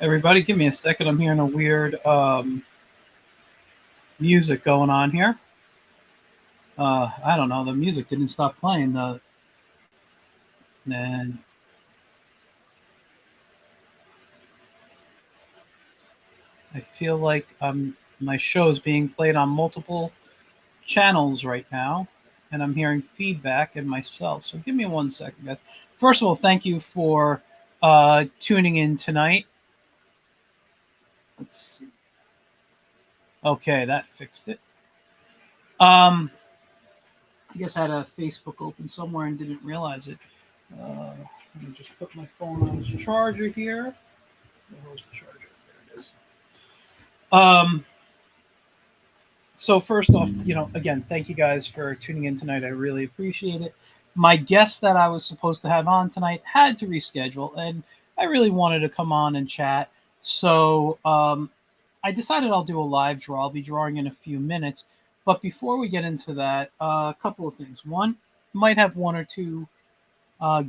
Everybody, give me a second. I'm hearing a weird music going on here. I don't know. The music didn't stop playing. And I feel like my show is being played on multiple channels right now, and I'm hearing feedback in myself. So give me 1 second, guys. First of all, thank you for tuning in tonight. Let's see. Okay, that fixed it. I guess I had a Facebook open somewhere and didn't realize it. Let me just put my phone on its charger here. Where's the charger? There it is. Um, so first off, again, thank you guys for tuning in tonight. I really appreciate it. My guest that I was supposed to have on tonight had to reschedule, and I really wanted to come on and chat. So I decided I'll do a live draw. I'll be drawing in a few minutes. But before we get into that, a couple of things. One, might have one or two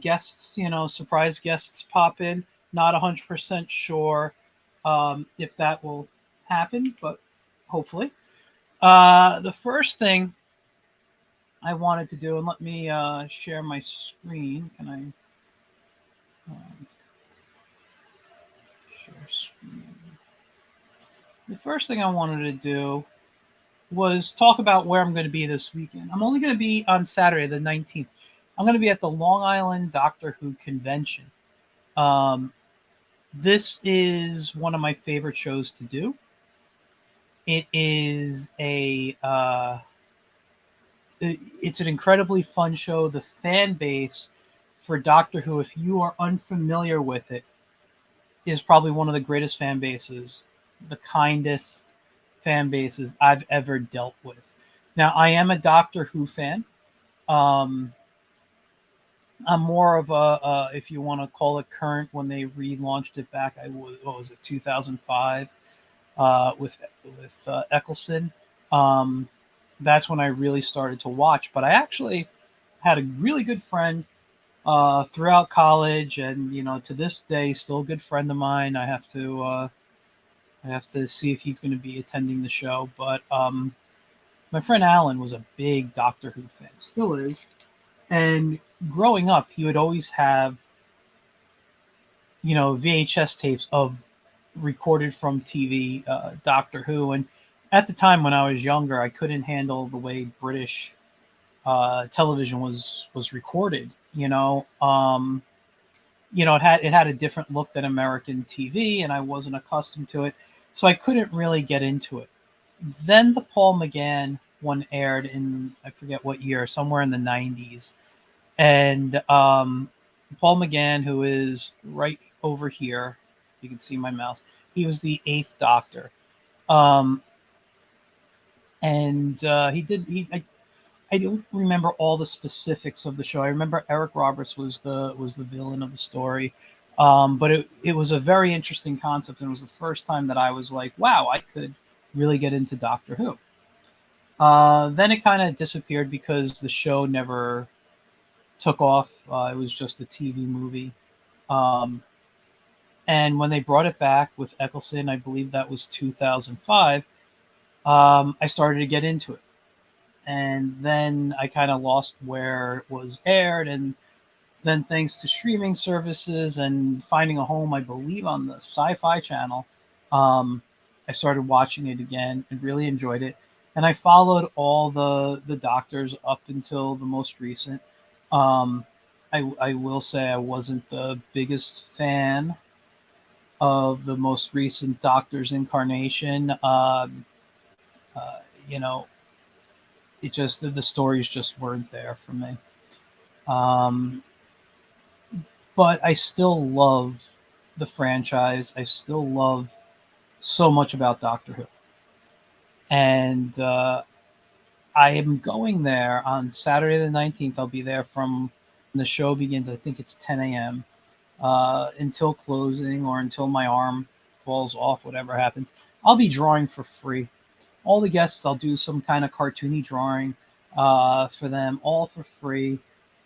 guests, surprise guests pop in. Not 100% sure if that will happen, but hopefully. The first thing I wanted to do, and let me share my screen. Can I share screen? The first thing I wanted to do was talk about where I'm going to be this weekend. I'm only going to be on Saturday, the 19th. I'm going to be at the Long Island Doctor Who convention. This is one of my favorite shows to do. It is it's an incredibly fun show. The fan base for Doctor Who, if you are unfamiliar with it, is probably one of the greatest fan bases, the kindest fan bases I've ever dealt with. Now, I am a Doctor Who fan. I'm more of if you want to call it current, when they relaunched it back, what was it, 2005, with Eccleston. That's when I really started to watch. But I actually had a really good friend throughout college, and to this day, still a good friend of mine. I have to see if he's going to be attending the show. But my friend Alan was a big Doctor Who fan, still is. And growing up, he would always have, VHS tapes of recorded from TV Doctor Who. And at the time when I was younger, I couldn't handle the way British television was recorded. It had a different look than American TV, and I wasn't accustomed to it, so I couldn't really get into it. Then the Paul McGann one aired in, I forget what year, somewhere in the 90s, and Paul McGann, who is right over here, you can see my mouse, he was the Eighth Doctor, and I don't remember all the specifics of the show. I remember Eric Roberts was the villain of the story, but it was a very interesting concept, and it was the first time that I was like, wow, I could really get into Doctor Who. Then it kind of disappeared because the show never took off. It was just a TV movie. And when they brought it back with Eccleston, I believe that was 2005, I started to get into it. And then I kind of lost where it was aired. And then thanks to streaming services and finding a home, I believe on the Sci-Fi Channel, I started watching it again and really enjoyed it. And I followed all the Doctors up until the most recent. I will say I wasn't the biggest fan of the most recent Doctor's incarnation. It just, the stories just weren't there for me. But I still love the franchise. I still love so much about Doctor Who. And I am going there on Saturday the 19th. I'll be there from when the show begins. I think it's 10 a.m. Until closing, or until my arm falls off, whatever happens. I'll be drawing for free. All the guests, I'll do some kind of cartoony drawing for them, all for free.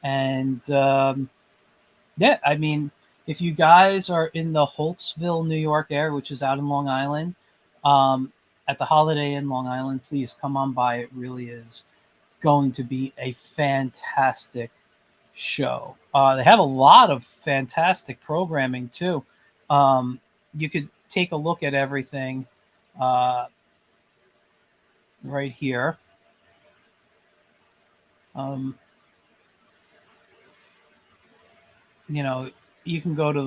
And yeah, I mean, If you guys are in the Holtzville, New York area, which is out in Long Island, um, at the Holiday Inn Long Island, please come on by. It really is going to be a fantastic show. They have a lot of fantastic programming too. You could take a look at everything uh, right here. Um, you know, you can go to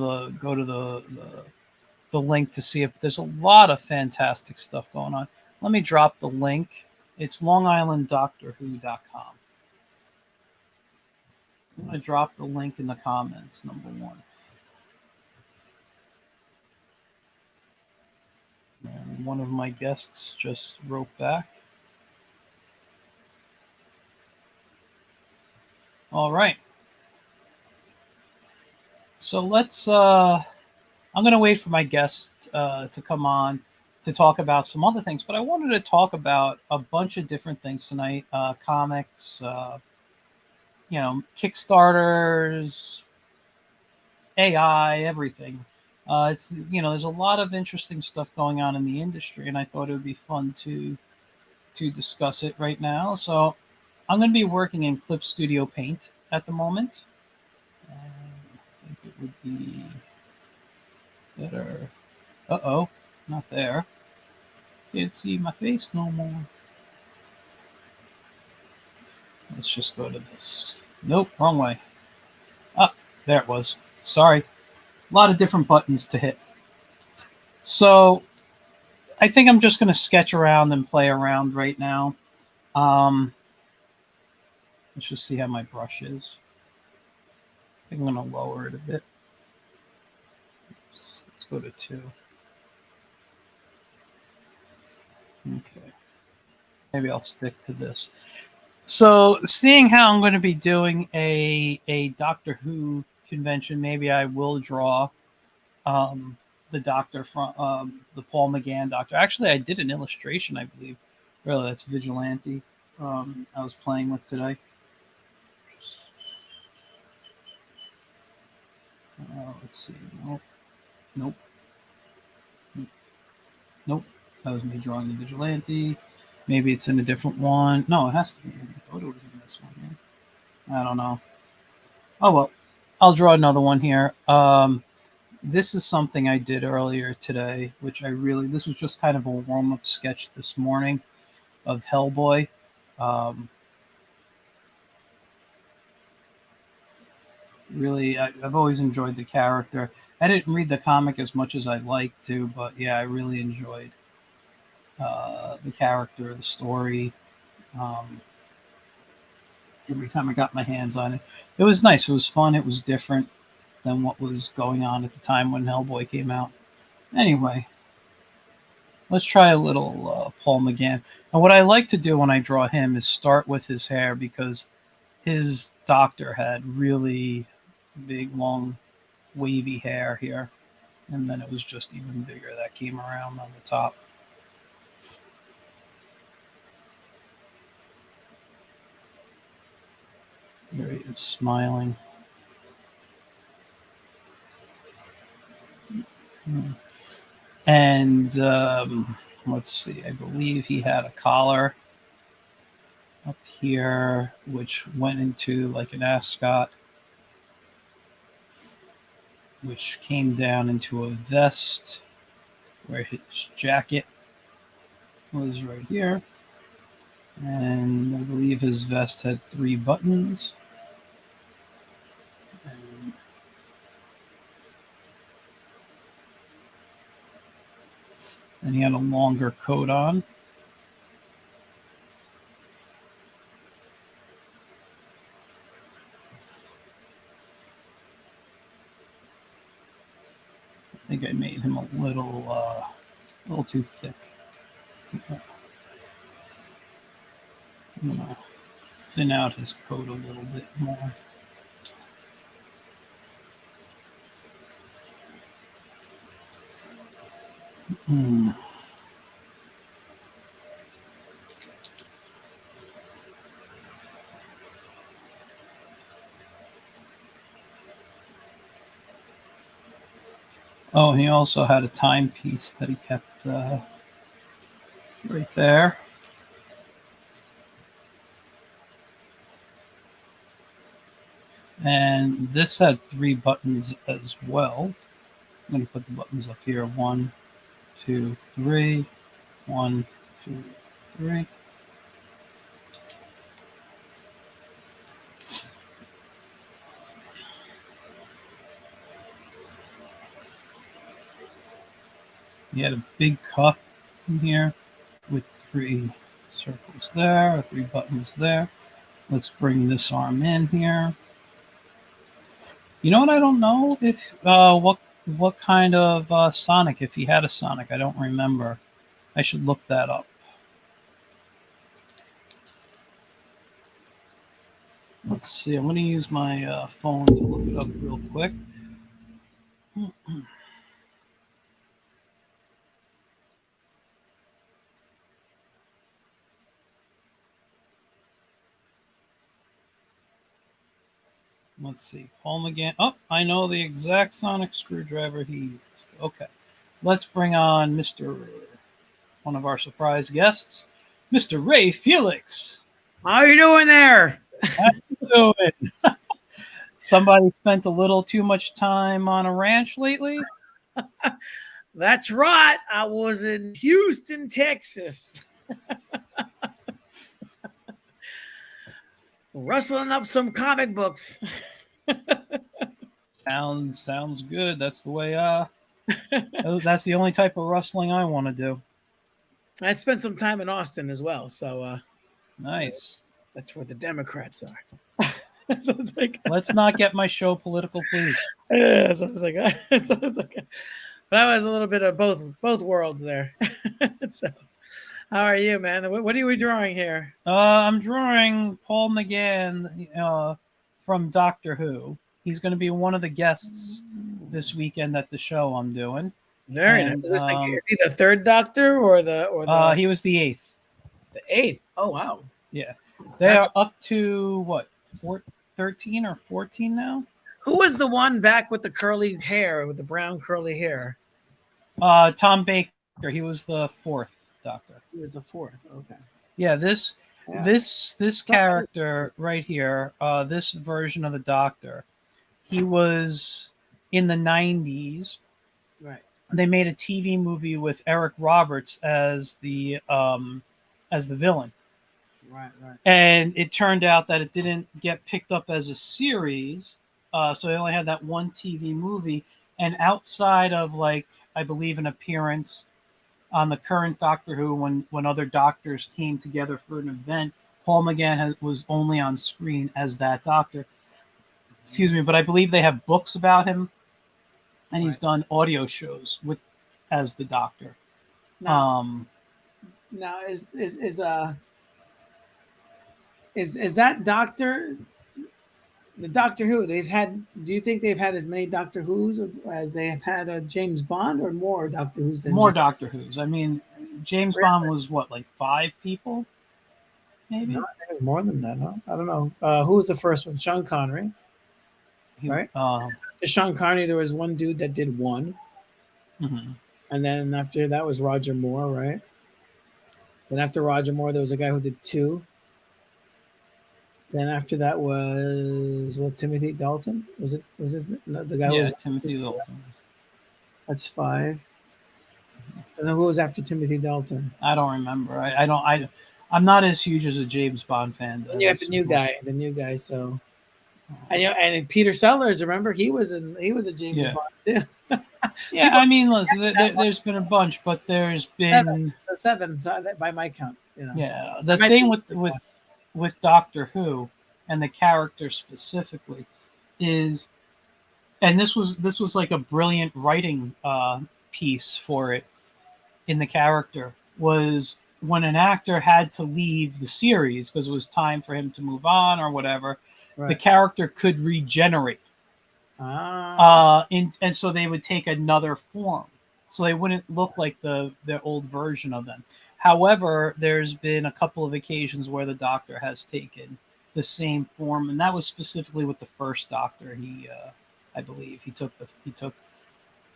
the link to see if there's a lot of fantastic stuff going on. Let me drop the link. It's longislanddoctorwho.com. I'm going to drop the link in the comments, number one. And one of my guests just wrote back. All right. So I'm going to wait for my guest to come on to talk about some other things, but I wanted to talk about a bunch of different things tonight, comics, Kickstarters, AI, everything. There's a lot of interesting stuff going on in the industry, and I thought it would be fun to discuss it right now. So I'm going to be working in Clip Studio Paint at the moment. I think it would be better. Uh-oh, not there. Can't see my face no more. Let's just go to this. Nope, wrong way. Ah, there it was. Sorry. A lot of different buttons to hit. So I think I'm just going to sketch around and play around right now. Let's just see how my brush is. I think I'm going to lower it a bit. Let's go to 2. Okay. Maybe I'll stick to this. So, seeing how I'm going to be doing a Doctor Who convention, maybe I will draw the Doctor from the Paul McGann Doctor. Actually, I did an illustration, I believe. Really, that's Vigilante. I was playing with today. Let's see. Nope. Nope. That was me drawing the Vigilante. Maybe it's in a different one. No, it has to be. I thought it was in this one. Yeah. I don't know. Oh well, I'll draw another one here. This is something I did earlier today, which this was just kind of a warm up sketch this morning of Hellboy. Really, I've always enjoyed the character. I didn't read the comic as much as I'd like to, but yeah, I really enjoyed the character, the story. Um, every time I got my hands on it, it was nice. It was fun. It was different than what was going on at the time when Hellboy came out. Anyway, let's try a little Paul McGann. And what I like to do when I draw him is start with his hair because his doctor had really big, long, wavy hair here. And then it was just even bigger that came around on the top. There he is, smiling. And let's see, I believe he had a collar up here, which went into like an ascot, which came down into a vest, where his jacket was right here. And I believe his vest had 3 buttons. And he had a longer coat on. I think I made him a little too thick. I'm gonna thin out his coat a little bit more. Oh, he also had a timepiece that he kept right there. And this had 3 buttons as well. I'm going to put the buttons up here. 1, 2, 3. 1, 2, 3. He had a big cuff in here with 3 circles there, 3 buttons there. Let's bring this arm in here. You know what? I don't know if what kind of Sonic, if he had a Sonic. I don't remember. I should look that up. Let's see. I'm going to use my phone to look it up real quick. Let's see. Paul McGann. Oh, I know the exact sonic screwdriver he used. Okay. Let's bring on one of our surprise guests, Mr. Ray Felix. How are you doing there? How you doing? Somebody spent a little too much time on a ranch lately? That's right. I was in Houston, Texas. Rustling up some comic books. Sounds good. That's the way that's the only type of rustling I want to do. I spent some time in Austin as well, so nice. That's where the Democrats are. So it's like, let's not get my show political, please. Yeah, so it's like, but I was a little bit of both worlds there. So, how are you, man? What are we drawing here? I'm drawing Paul McGann from Doctor Who. He's going to be one of the guests this weekend at the show I'm doing. Very nice. Is he the 3rd Doctor or the? He was the 8th. The 8th. Oh wow. Yeah, they are up to what 13 or 14 now. Who was the one back with the curly hair, with the brown curly hair? Tom Baker. He was the 4th Doctor. He was the 4th. Okay. Yeah, this character right here, this version of the Doctor, he was in the 90s. Right. They made a TV movie with Eric Roberts as the villain. Right. And it turned out that it didn't get picked up as a series, so they only had that one TV movie. And outside of, like, I believe an appearance on the current Doctor Who, when other doctors came together for an event, Paul McGann was only on screen as that Doctor. Excuse me, but I believe they have books about him, and he's done audio shows as the Doctor. Now is that Doctor? The Doctor Who they've had? Do you think they've had as many Doctor Who's as they have had a James Bond, or more Doctor Who's? More Doctor Who's. I mean, James Bond was what, like 5 people? Maybe. No, I think it was more than that. Huh? I don't know. Who was the first one? Sean Connery. Right. To Sean Connery, there was one dude that did 1, and then after that was Roger Moore, right? Then after Roger Moore, there was a guy who did 2. Then after that was Timothy Dalton. Was the guy? Yeah, Timothy Dalton. That's 5. And then who was after Timothy Dalton? I don't remember. I'm not as huge as a James Bond fan. You have the new guy. So, and Peter Sellers. Remember, he was a James Bond too. Yeah, I mean, listen, there's been a bunch, but there's been 7. So by my count, Yeah, the thing with Doctor Who and the character specifically is, and this was like a brilliant writing piece for it in the character, was when an actor had to leave the series because it was time for him to move on or whatever, the character could regenerate. And so they would take another form, so they wouldn't look like their old version of them. However, there's been a couple of occasions where the Doctor has taken the same form, and that was specifically with the first Doctor. I believe he took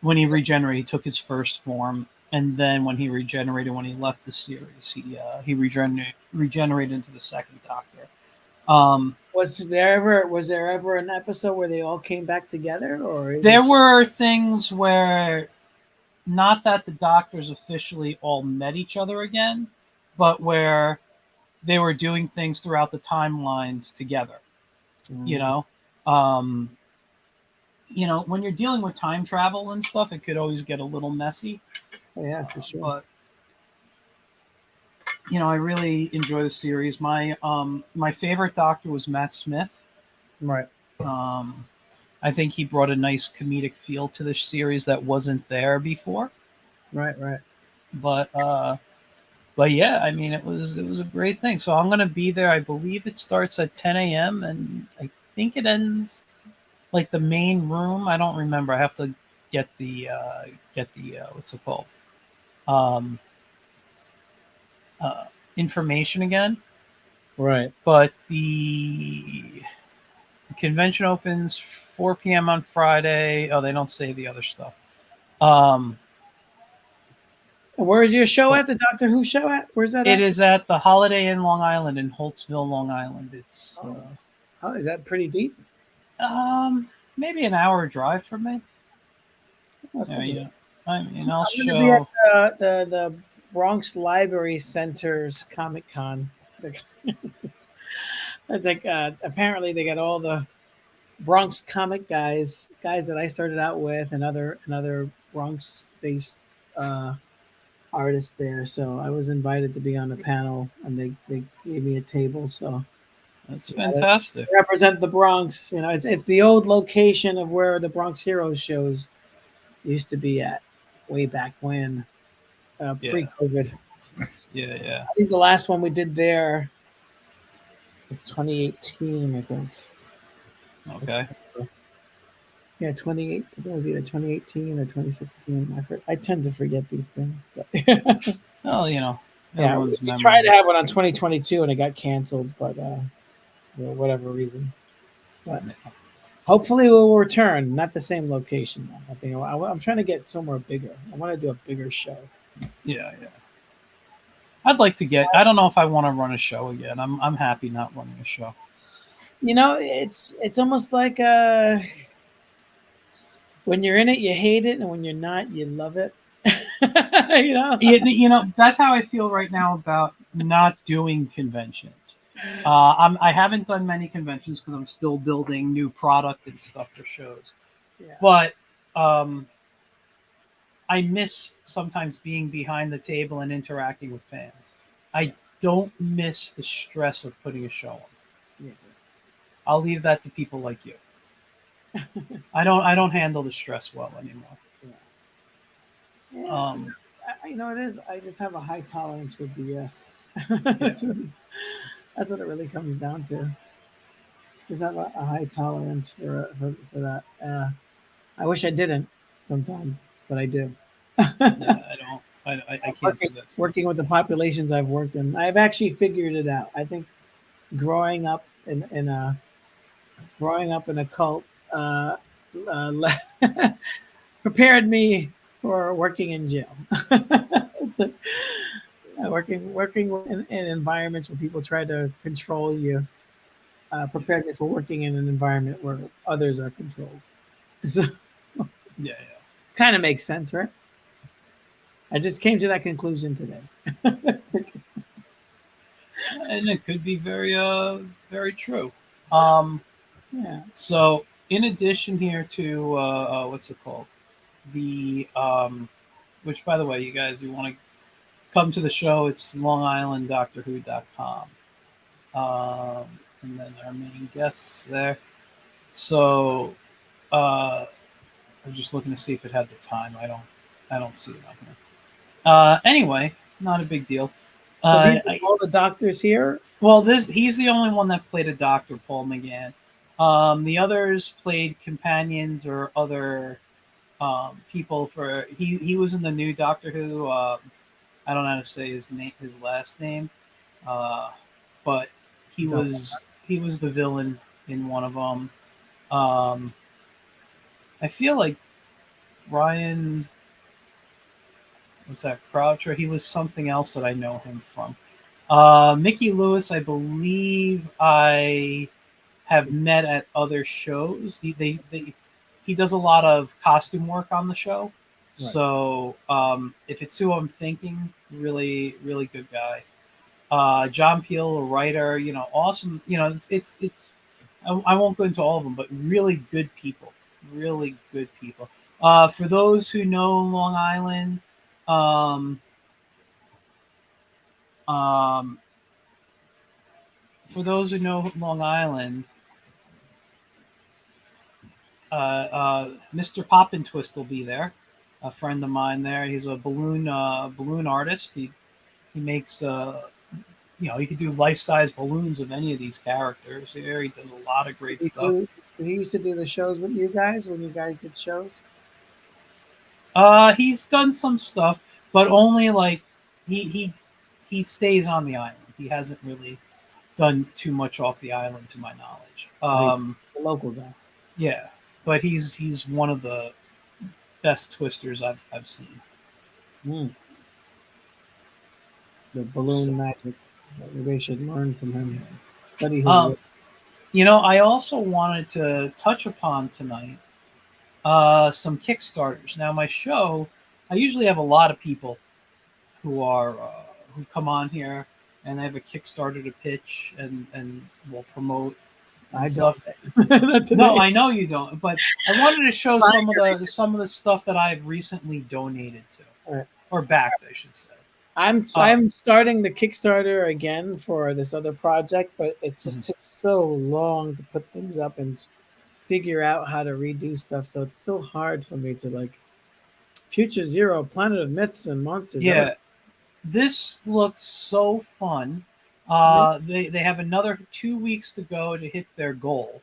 when he regenerated, he took his first form, and then when he regenerated, when he left the series, he regenerated into the second Doctor. Was there ever an episode where they all came back together, or there were things where, not that the Doctors officially all met each other again, but where they were doing things throughout the timelines together. You know, when you're dealing with time travel and stuff, it could always get a little messy. Yeah, for sure. But I really enjoy the series. My favorite Doctor was Matt Smith. Right. I think he brought a nice comedic feel to the series that wasn't there before. Right. But yeah, I mean, it was a great thing. So I'm gonna be there. I believe it starts at 10 a.m. and I think it ends like the main room. I don't remember. I have to get the what's it called? Information again. Right. But the convention opens 4 p.m. on Friday. Oh, they don't say the other stuff. Where's your show at? The Doctor Who show at? Where's that? It is at the Holiday Inn Long Island in Holtzville, Long Island. It's is that pretty deep? Maybe an hour drive from me. Yeah. I mean, I'll I'm show. Be at the Bronx Library Center's Comic Con. It's like apparently they got all the Bronx comic guys that I started out with, and other Bronx based artists there. So I was invited to be on the panel, and they gave me a table. So that's fantastic. Represent the Bronx. It's the old location of where the Bronx Heroes shows used to be at way back when, pre-COVID. Yeah. I think the last one we did there was 2018, I think. Okay. Yeah, 28. I think it was either 2018 or 2016. I tend to forget these things, but well, we tried to have one on 2022 and it got canceled, but for whatever reason. But hopefully we'll return. Not the same location though. I think I'm trying to get somewhere bigger. I want to do a bigger show. Yeah. I'd like to get. I don't know if I want to run a show again. I'm happy not running a show. It's almost like when you're in it, you hate it, and when you're not, you love it. That's how I feel right now about not doing conventions. I haven't done many conventions because I'm still building new product and stuff for shows. Yeah. But I miss sometimes being behind the table and interacting with fans. I don't miss the stress of putting a show on. Yeah. I'll leave that to people like you. I don't handle the stress well anymore. Yeah. It is. I just have a high tolerance for BS. That's what it really comes down to. Just have a high tolerance for that. I wish I didn't sometimes, but I do. I don't. I can't do that. Working with the populations I've worked in, I've actually figured it out. I think growing up in a cult prepared me for working in jail. Working in environments where people try to control you prepared me for working in an environment where others are controlled. So, yeah. Kind of makes sense, right? I just came to that conclusion today. And it could be very very true. Yeah. So in addition here to what's it called? The which, by the way, you guys, you want to come to the show, it's longislanddoctorwho.com. And then our main guests there. So I was just looking to see if it had the time. I don't see it on here. Anyway, not a big deal. So these are all the doctors here? Well, he's the only one that played a doctor, Paul McGann. The others played companions or other people. He was in the new Doctor Who. I don't know how to say his last name, but he was the villain in one of them. I feel like Ryan, was that Croucher? He was something else that I know him from. Mickey Lewis, I believe I have met at other shows. He does a lot of costume work on the show. Right. So if it's who I'm thinking, really, really good guy. John Peel, a writer, awesome. It's I won't go into all of them, but really good people. Really good people. For those who know Long Island, for those who know Long Island, Mr. Pop and Twist will be there. A friend of mine there. He's a balloon artist. He makes he could do life-size balloons of any of these characters. Here he does a lot of great stuff. He used to do the shows with you guys when you guys did shows. He's done some stuff, but only like he stays on the island. He hasn't really done too much off the island, to my knowledge. He's a local guy. Yeah, but he's one of the best twisters I've seen. The balloon magic. They should learn from him. Study his works. I also wanted to touch upon tonight some Kickstarters. Now, my show, I usually have a lot of people who come on here and they have a Kickstarter to pitch and will promote stuff. No, I know you don't. But I wanted to show some of the stuff that I've recently donated to, or backed, I should say. I'm starting the Kickstarter again for this other project, but it just takes so long to put things up and figure out how to redo stuff. So it's so hard for me to Future Zero, Planet of Myths and Monsters. Yeah, this looks so fun. They have another 2 weeks to go to hit their goal.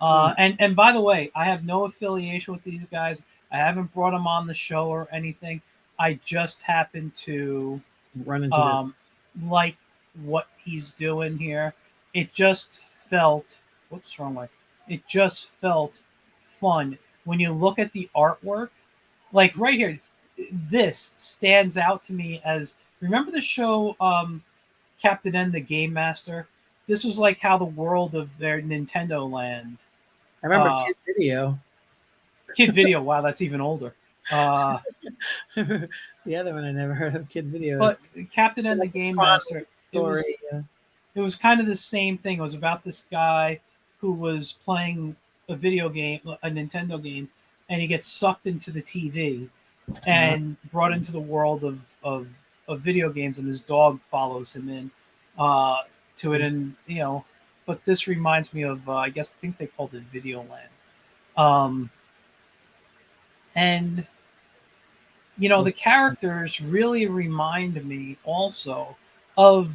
And by the way, I have no affiliation with these guys. I haven't brought them on the show or anything. I just happen to run into them. Like what he's doing here. It just felt it just felt fun. When you look at the artwork, like right here, this stands out to me as, remember the show Captain N the Game Master? This was like how the world of their Nintendo Land. I remember Kid Video. Kid Video, wow, that's even older. The other one I never heard of, Kid Video. But Captain N the Game Master, it was kind of the same thing. It was about this guy who was playing a video game, a Nintendo game, and he gets sucked into the TV and brought into the world of video games, and his dog follows him in to it. And but this reminds me of I think they called it Videoland. And the characters really remind me also of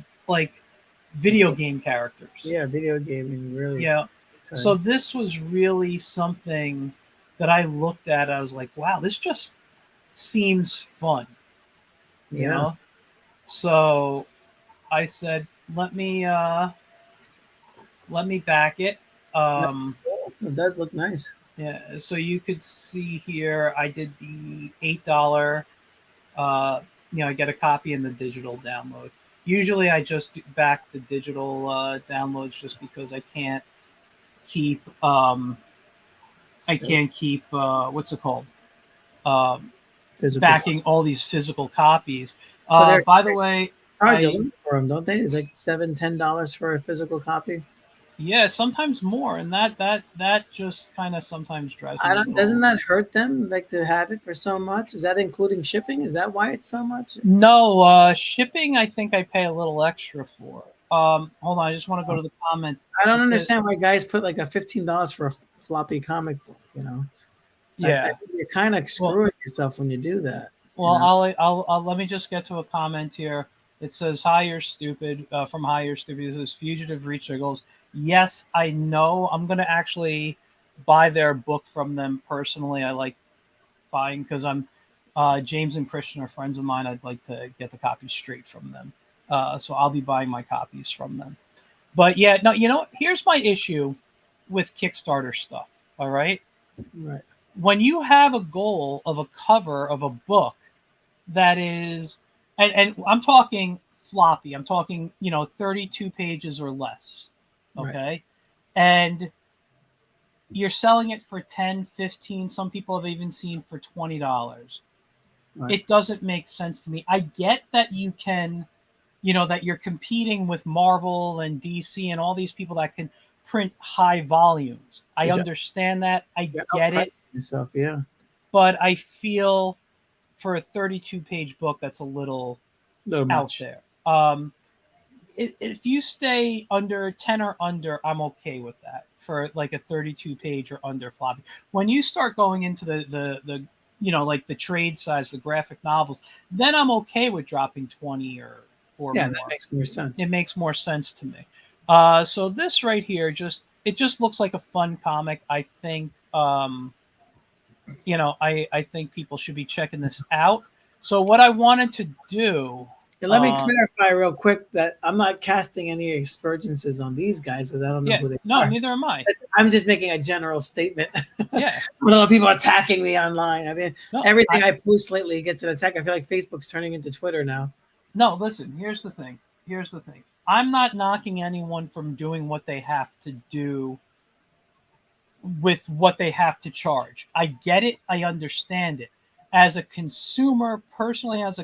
video game characters. Yeah, video gaming really. Yeah. So this was really something that I looked at. I was like, wow, this just seems fun. You know? So I said, let me back it. It does look nice. Yeah, so you could see here, I did the $8. I get a copy in the digital download. Usually, I just back the digital downloads just because I can't keep. What's it called? Backing all these physical copies. By the way, for them, don't they? It's like $7-10 for a physical copy. Yeah, sometimes more, and that just kind of sometimes drives me. Doesn't that hurt them, to have it for so much? Is that including shipping? Is that why it's so much? No, shipping. I think I pay a little extra for. Hold on, I just want to go to the comments. I don't understand why guys put like a $15 for a floppy comic book. Yeah, I think you're kind of screwing yourself when you do that. Well, I'll let me just get to a comment here. It says, "Hi, you're stupid." From Hi, you're stupid. It says, "Fugitive reached their goals." Yes, I know. I'm going to actually buy their book from them personally. I like buying because I'm James and Christian are friends of mine. I'd like to get the copies straight from them. So I'll be buying my copies from them. But yeah, no, here's my issue with Kickstarter stuff. All right. Right. when you have a goal of a cover of a book that is, and I'm talking floppy, I'm talking, 32 pages or less. Okay. Right. And you're selling it for 10, 15, some people have even seen for $20. Right. It doesn't make sense to me. I get that you can, that you're competing with Marvel and DC and all these people that can print high volumes. I understand that. I get it. Yourself, yeah. But I feel for a 32-page book, that's a little out much there. If you stay under 10 or under, I'm okay with that for like a 32-page or under floppy. When you start going into the like the trade size, the graphic novels, then I'm okay with dropping 20 or more. That makes more sense. It makes more sense to me. So this right here, just looks like a fun comic. I think, I think people should be checking this out. So what I wanted to do. Let me clarify real quick that I'm not casting any aspersions on these guys because I don't know who they are. No, neither am I. I'm just making a general statement. Yeah. I don't know people attacking me online. I mean, everything I post lately gets an attack. I feel like Facebook's turning into Twitter now. No, listen, here's the thing. I'm not knocking anyone from doing what they have to do with what they have to charge. I get it. I understand it. As a consumer, personally, right,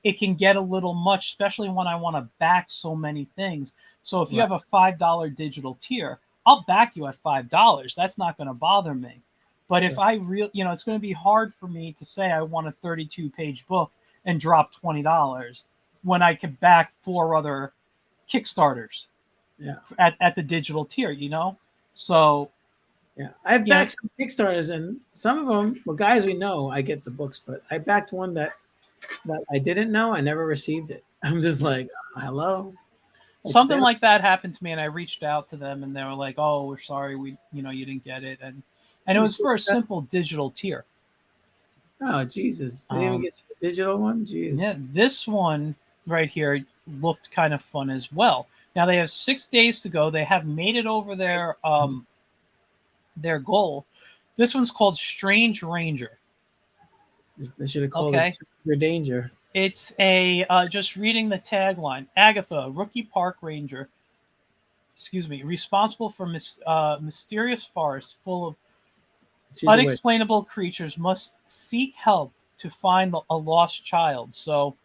it can get a little much, especially when I want to back so many things. So if you have a $5 digital tier, I'll back you at $5. That's not going to bother me. But if I it's going to be hard for me to say I want a 32-page book and drop $20 when I could back 4 other Kickstarters at the digital tier, So I've backed some Kickstarters, and some of them, guys we know, I get the books, but I backed one that I didn't know. I never received it. I'm just like, hello. Something like that happened to me, and I reached out to them, and they were like, "Oh, we're sorry, you didn't get it," and it was for a simple digital tier. Oh Jesus! They didn't even get to the digital one. Jeez. Yeah, this one right here looked kind of fun as well. Now they have 6 days to go. They have made it over their goal. This one's called Strange Ranger. They should have called it Stranger Danger. It's just reading the tagline. Agatha, rookie park ranger, responsible for mysterious forest full of unexplainable creatures, must seek help to find a lost child. So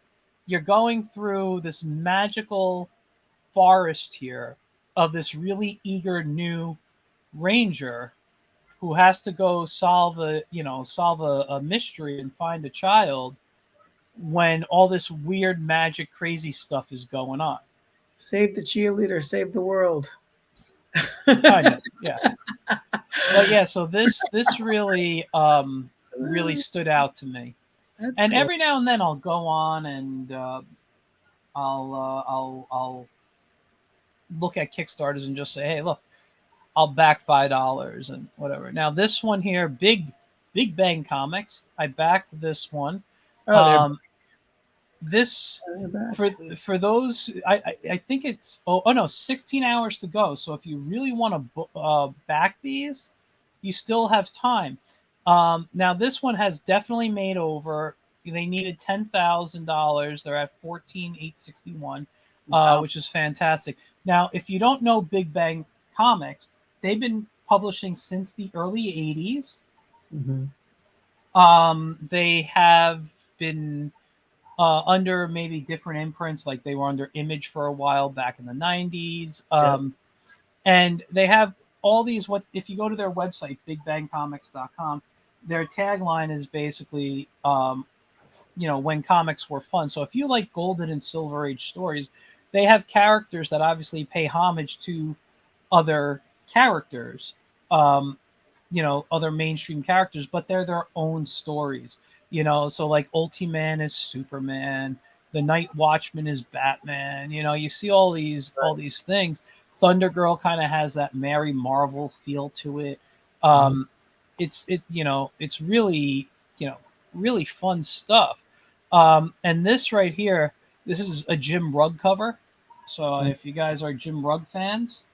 you're going through this magical forest here of this really eager new ranger who has to go solve a mystery and find a child when all this weird magic crazy stuff is going on. Save the cheerleader, save the world. Kind of, yeah. But so this really really stood out to me. That's cool. Every now and then I'll go on and I'll look at Kickstarters and just say, hey, look, I'll back $5 and whatever. Now this one here, Big Bang Comics, I backed this one. This for those, I think it's 16 hours to go. So if you really want to back these, you still have time. Now this one has definitely made over. They needed $10,000. They're at $14,861, which is fantastic. Now, if you don't know Big Bang Comics, they've been publishing since the early 80s. Mm-hmm. They have been under maybe different imprints, like they were under Image for a while back in the 90s. And they have all these, if you go to their website, bigbangcomics.com, their tagline is basically, when comics were fun. So if you like Golden and Silver Age stories, they have characters that obviously pay homage to other characters, other mainstream characters, but they're their own stories. So like Ultiman is Superman, the Night Watchman is Batman. You see all these things. Thunder Girl kind of has that Mary Marvel feel to it. It's really really fun stuff. And this right here, this is a Jim Rugg cover. So if you guys are Jim Rugg fans,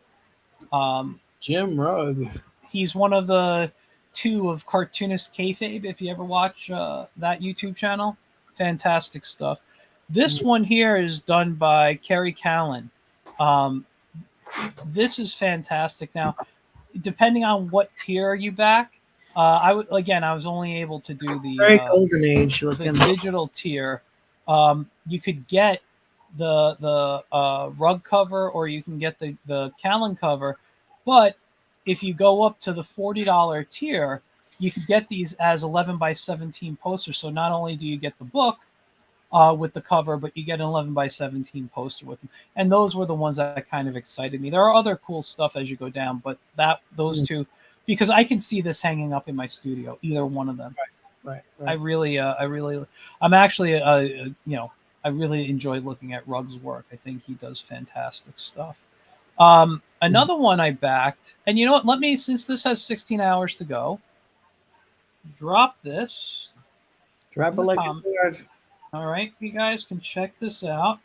Jim Rugg, He's one of the two of Cartoonist Kayfabe. If you ever watch that YouTube channel, fantastic stuff. This one here is done by Kerry Callan. This is fantastic. Now, depending on what tier you back, I was only able to do the very golden age the digital tier. You could get the rug cover, or you can get the Callan cover, but if you go up to the $40 tier, you can get these as 11 by 17 posters. So not only do you get the book with the cover, but you get an 11 by 17 poster with them. And those were the ones that kind of excited me. There are other cool stuff as you go down, but those two, because I can see this hanging up in my studio, either one of them. Right. I really enjoy looking at Rug's work. I think he does fantastic stuff. Another one I backed, and you know what? Since this has 16 hours to go, drop this. Drop it like a sword. All right, you guys can check this out.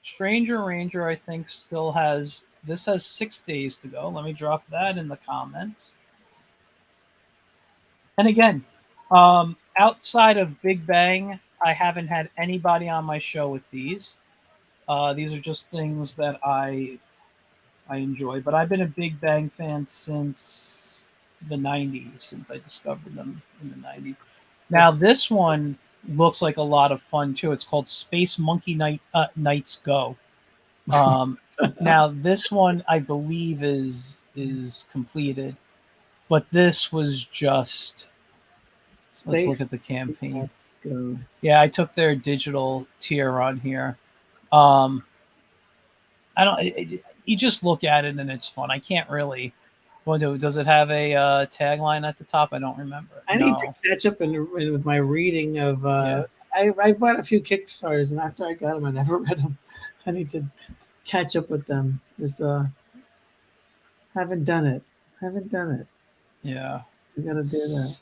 Stranger Ranger, I think, still has 6 days to go. Let me drop that in the comments. And again, outside of Big Bang, I haven't had anybody on my show with these. These are just things that I enjoy. But I've been a Big Bang fan since the 90s, since I discovered them in the 90s. Now, this one looks like a lot of fun, too. It's called Space Monkey Knights Go. Now, this one, I believe, is completed. But this was just... Let's look at the campaign. Let's go. Yeah, I took their digital tier on here. You just look at it and it's fun. I can't really... Does it have a tagline at the top? I don't remember. I need to catch up with my reading of... I bought a few Kickstarters, and after I got them, I never read them. I need to catch up with them. Just haven't done it. Yeah. We got to do that.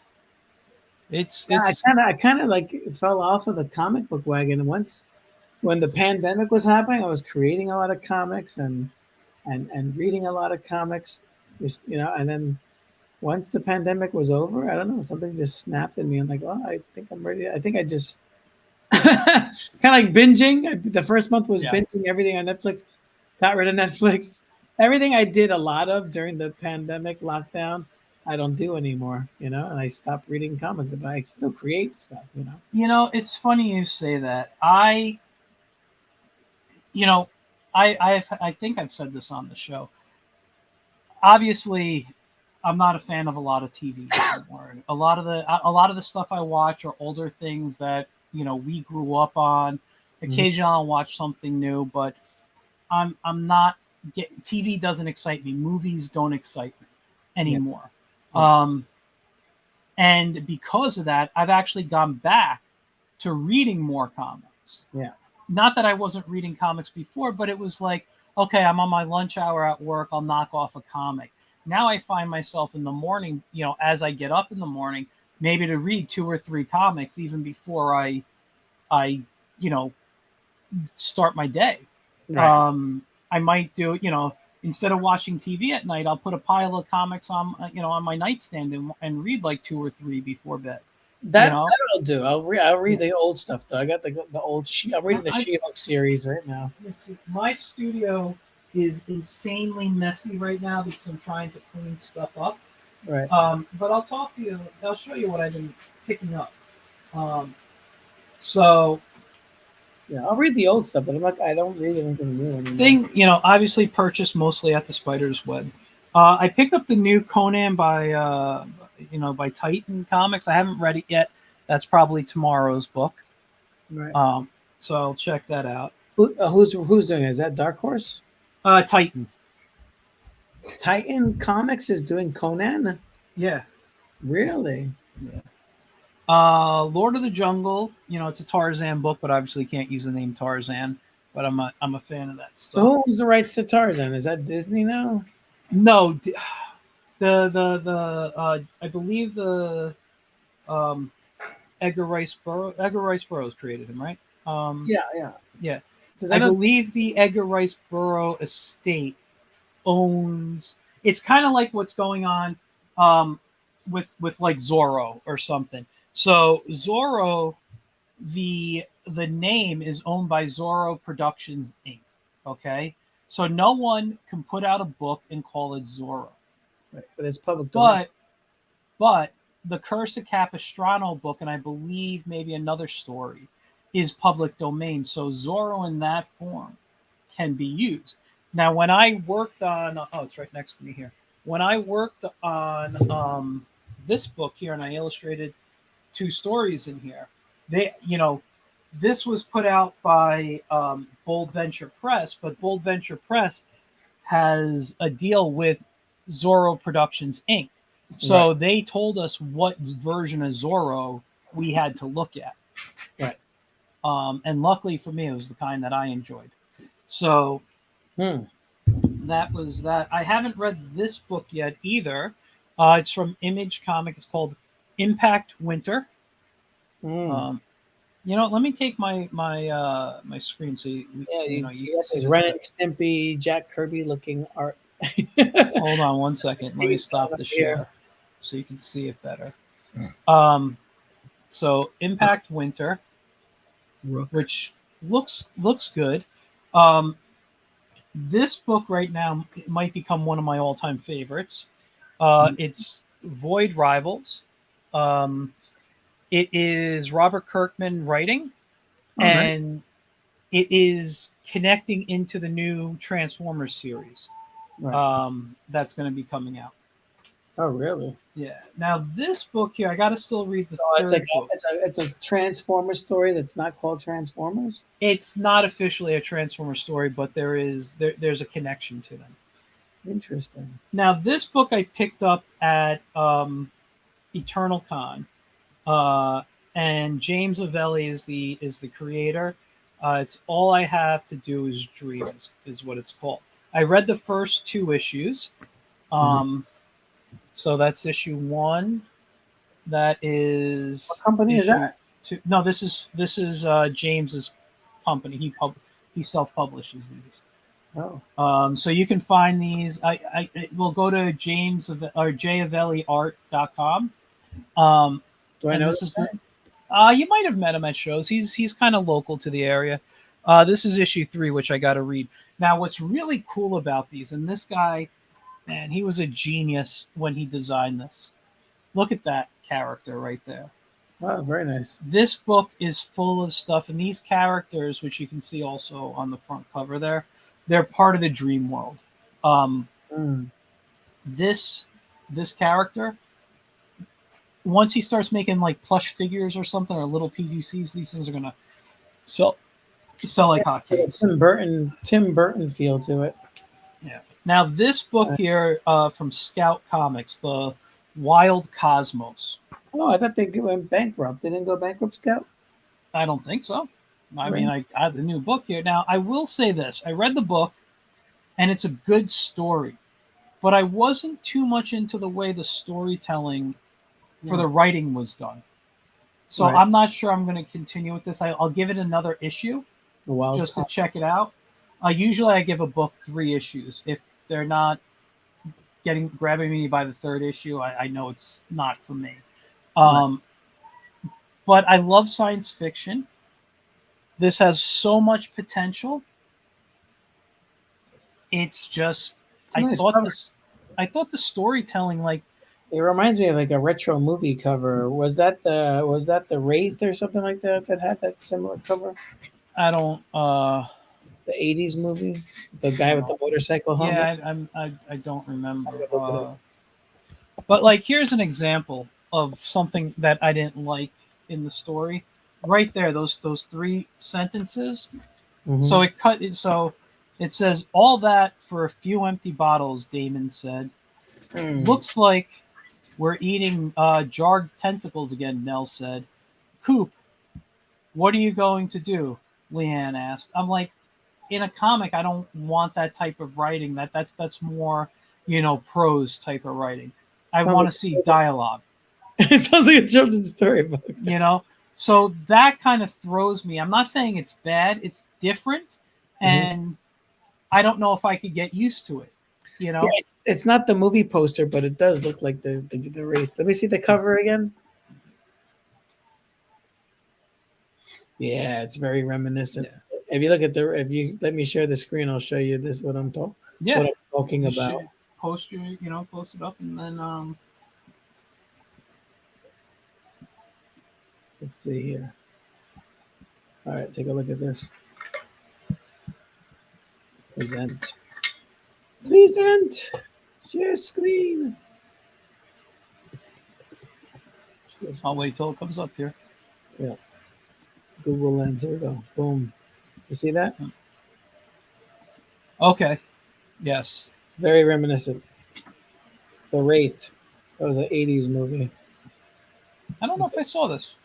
I kind of like fell off of the comic book wagon once when the pandemic was happening. I was creating a lot of comics and reading a lot of comics, and then once the pandemic was over, I don't know, something just snapped in me. I'm like, I think I'm ready. I think I just kind of like binging. The first month was binging everything on Netflix, got rid of Netflix. Everything I did a lot of during the pandemic lockdown, I don't do anymore, and I stopped reading comics, but I still create stuff, It's funny you say that. I think I've said this on the show. Obviously, I'm not a fan of a lot of TV anymore. A lot of the stuff I watch are older things that we grew up on. Occasionally, I'll watch something new, but I'm not. TV doesn't excite me. Movies don't excite me anymore. Yeah. And because of that, I've actually gone back to reading more comics. Yeah. Not that I wasn't reading comics before, but it was like, okay, I'm on my lunch hour at work. I'll knock off a comic. Now I find myself in the morning, as I get up in the morning, maybe to read 2 or 3 comics even before I start my day. Right. I might do, instead of watching TV at night, I'll put a pile of comics on my nightstand and read like 2 or 3 before bed. That I'll do. I'll read the old stuff though. I got the old. I'm reading the She-Hulk series right now. My studio is insanely messy right now because I'm trying to clean stuff up. Right. But I'll talk to you. I'll show you what I've been picking up. So. Yeah, I'll read the old stuff, but I don't read anything new anymore. Obviously purchased mostly at the Spider's Web. I picked up the new Conan by Titan Comics. I haven't read it yet. That's probably tomorrow's book. Right. So I'll check that out. Who's doing it? Is that Dark Horse? Titan. Titan Comics is doing Conan? Yeah. Really? Yeah. Lord of the Jungle, it's a Tarzan book, but obviously can't use the name Tarzan. But I'm a fan of that stuff. So who owns the rights to Tarzan? Is that Disney now? No, I believe the Edgar Rice Burroughs created him, right? Yeah. I believe the Edgar Rice Burroughs estate owns it's kind of like what's going on with like Zorro or something. So Zorro, the name is owned by Zorro Productions Inc. Okay, so no one can put out a book and call it Zorro. Right, but it's public domain. But the Curse of Capistrano book, and I believe maybe another story, is public domain. So Zorro in that form can be used. Now, when I worked on, it's right next to me here. When I worked on this book here, and I illustrated 2 stories in here, this was put out by Bold Venture Press, but Bold Venture Press has a deal with Zorro Productions Inc. So they told us what version of Zorro we had to look at. Right. And luckily for me, it was the kind that I enjoyed. So that was that. I haven't read this book yet either. It's from Image Comic. It's called Impact Winter. Let me take my screen so you got this Ren and Stimpy, Jack Kirby looking art. Hold on one second. Let me stop the share so you can see it better. So Impact Winter, which looks good. This book right now might become one of my all-time favorites. It's Void Rivals. It is Robert Kirkman writing, and nice. It is connecting into the new Transformers series that's going to be coming out. Oh, really? Yeah. Now, this book here, I got to still read the third book. It's a Transformers story that's not called Transformers? It's not officially a Transformers story, but there's a connection to them. Interesting. Now, this book I picked up at Eternal Con. And James Avelli is the creator. It's All I Have to Do Is Dream is what it's called. I read the first 2 issues. So that's issue 1. That is what company is that? 2. No, this is James's company. He self-publishes these. Oh. So you can find these. I will go to jayavelliart.com. Do I know this guy? You might have met him at shows. He's kind of local to the area. This is issue 3, which I got to read. Now, what's really cool about these, and this guy, man, he was a genius when he designed this. Look at that character right there. Wow, very nice. This book is full of stuff, and these characters, which you can see also on the front cover there, they're part of the dream world. This character, once he starts making like plush figures or something, or little PVCs, these things are gonna sell like hotcakes. Tim Burton feel to it. Yeah. Now this book here from Scout Comics, The Wild Cosmos. Oh, I thought they went bankrupt. They didn't go bankrupt, Scout? I don't think so. I mean, I have the new book here. Now, I will say this. I read the book, and it's a good story. But I wasn't too much into the way the storytelling for the writing was done. So I'm not sure I'm going to continue with this. I'll give it another issue just to check it out. Usually I give a book 3 issues. If they're not grabbing me by the 3rd issue, I know it's not for me. But I love science fiction. This has so much potential. It's just I thought the storytelling, like, it reminds me of like a retro movie cover. Was that the Wraith or something like that had that similar cover? I don't the 80s movie, the guy with the motorcycle helmet. Yeah, I don't remember. But like, here's an example of something that I didn't like in the story. Right there, those 3 sentences. So it says, all that for a few empty bottles, Damon said. Looks like we're eating jarred tentacles again, Nell said. Coop, what are you going to do? Leanne asked. I'm like, in a comic, I don't want that type of writing. That's more, prose type of writing. I want to see dialogue. It sounds like a children's storybook. So that kind of throws me. I'm not saying it's bad. It's different. And I don't know if I could get used to it. you know. Yeah, it's not the movie poster, but it does look like the Wraith. Let me see the cover again. Yeah, it's very reminiscent. Yeah. If you look at if you let me share the screen, I'll show you this what I'm Yeah, talking you about. should post post it up, and then Let's see here. All right, take a look at this. Present. Share screen. I'll wait till it comes up here. Yeah. Google Lens. Here we go. Boom. You see that? Okay. Yes. Very reminiscent. The Wraith. That was an 80s movie. I don't know if I saw this.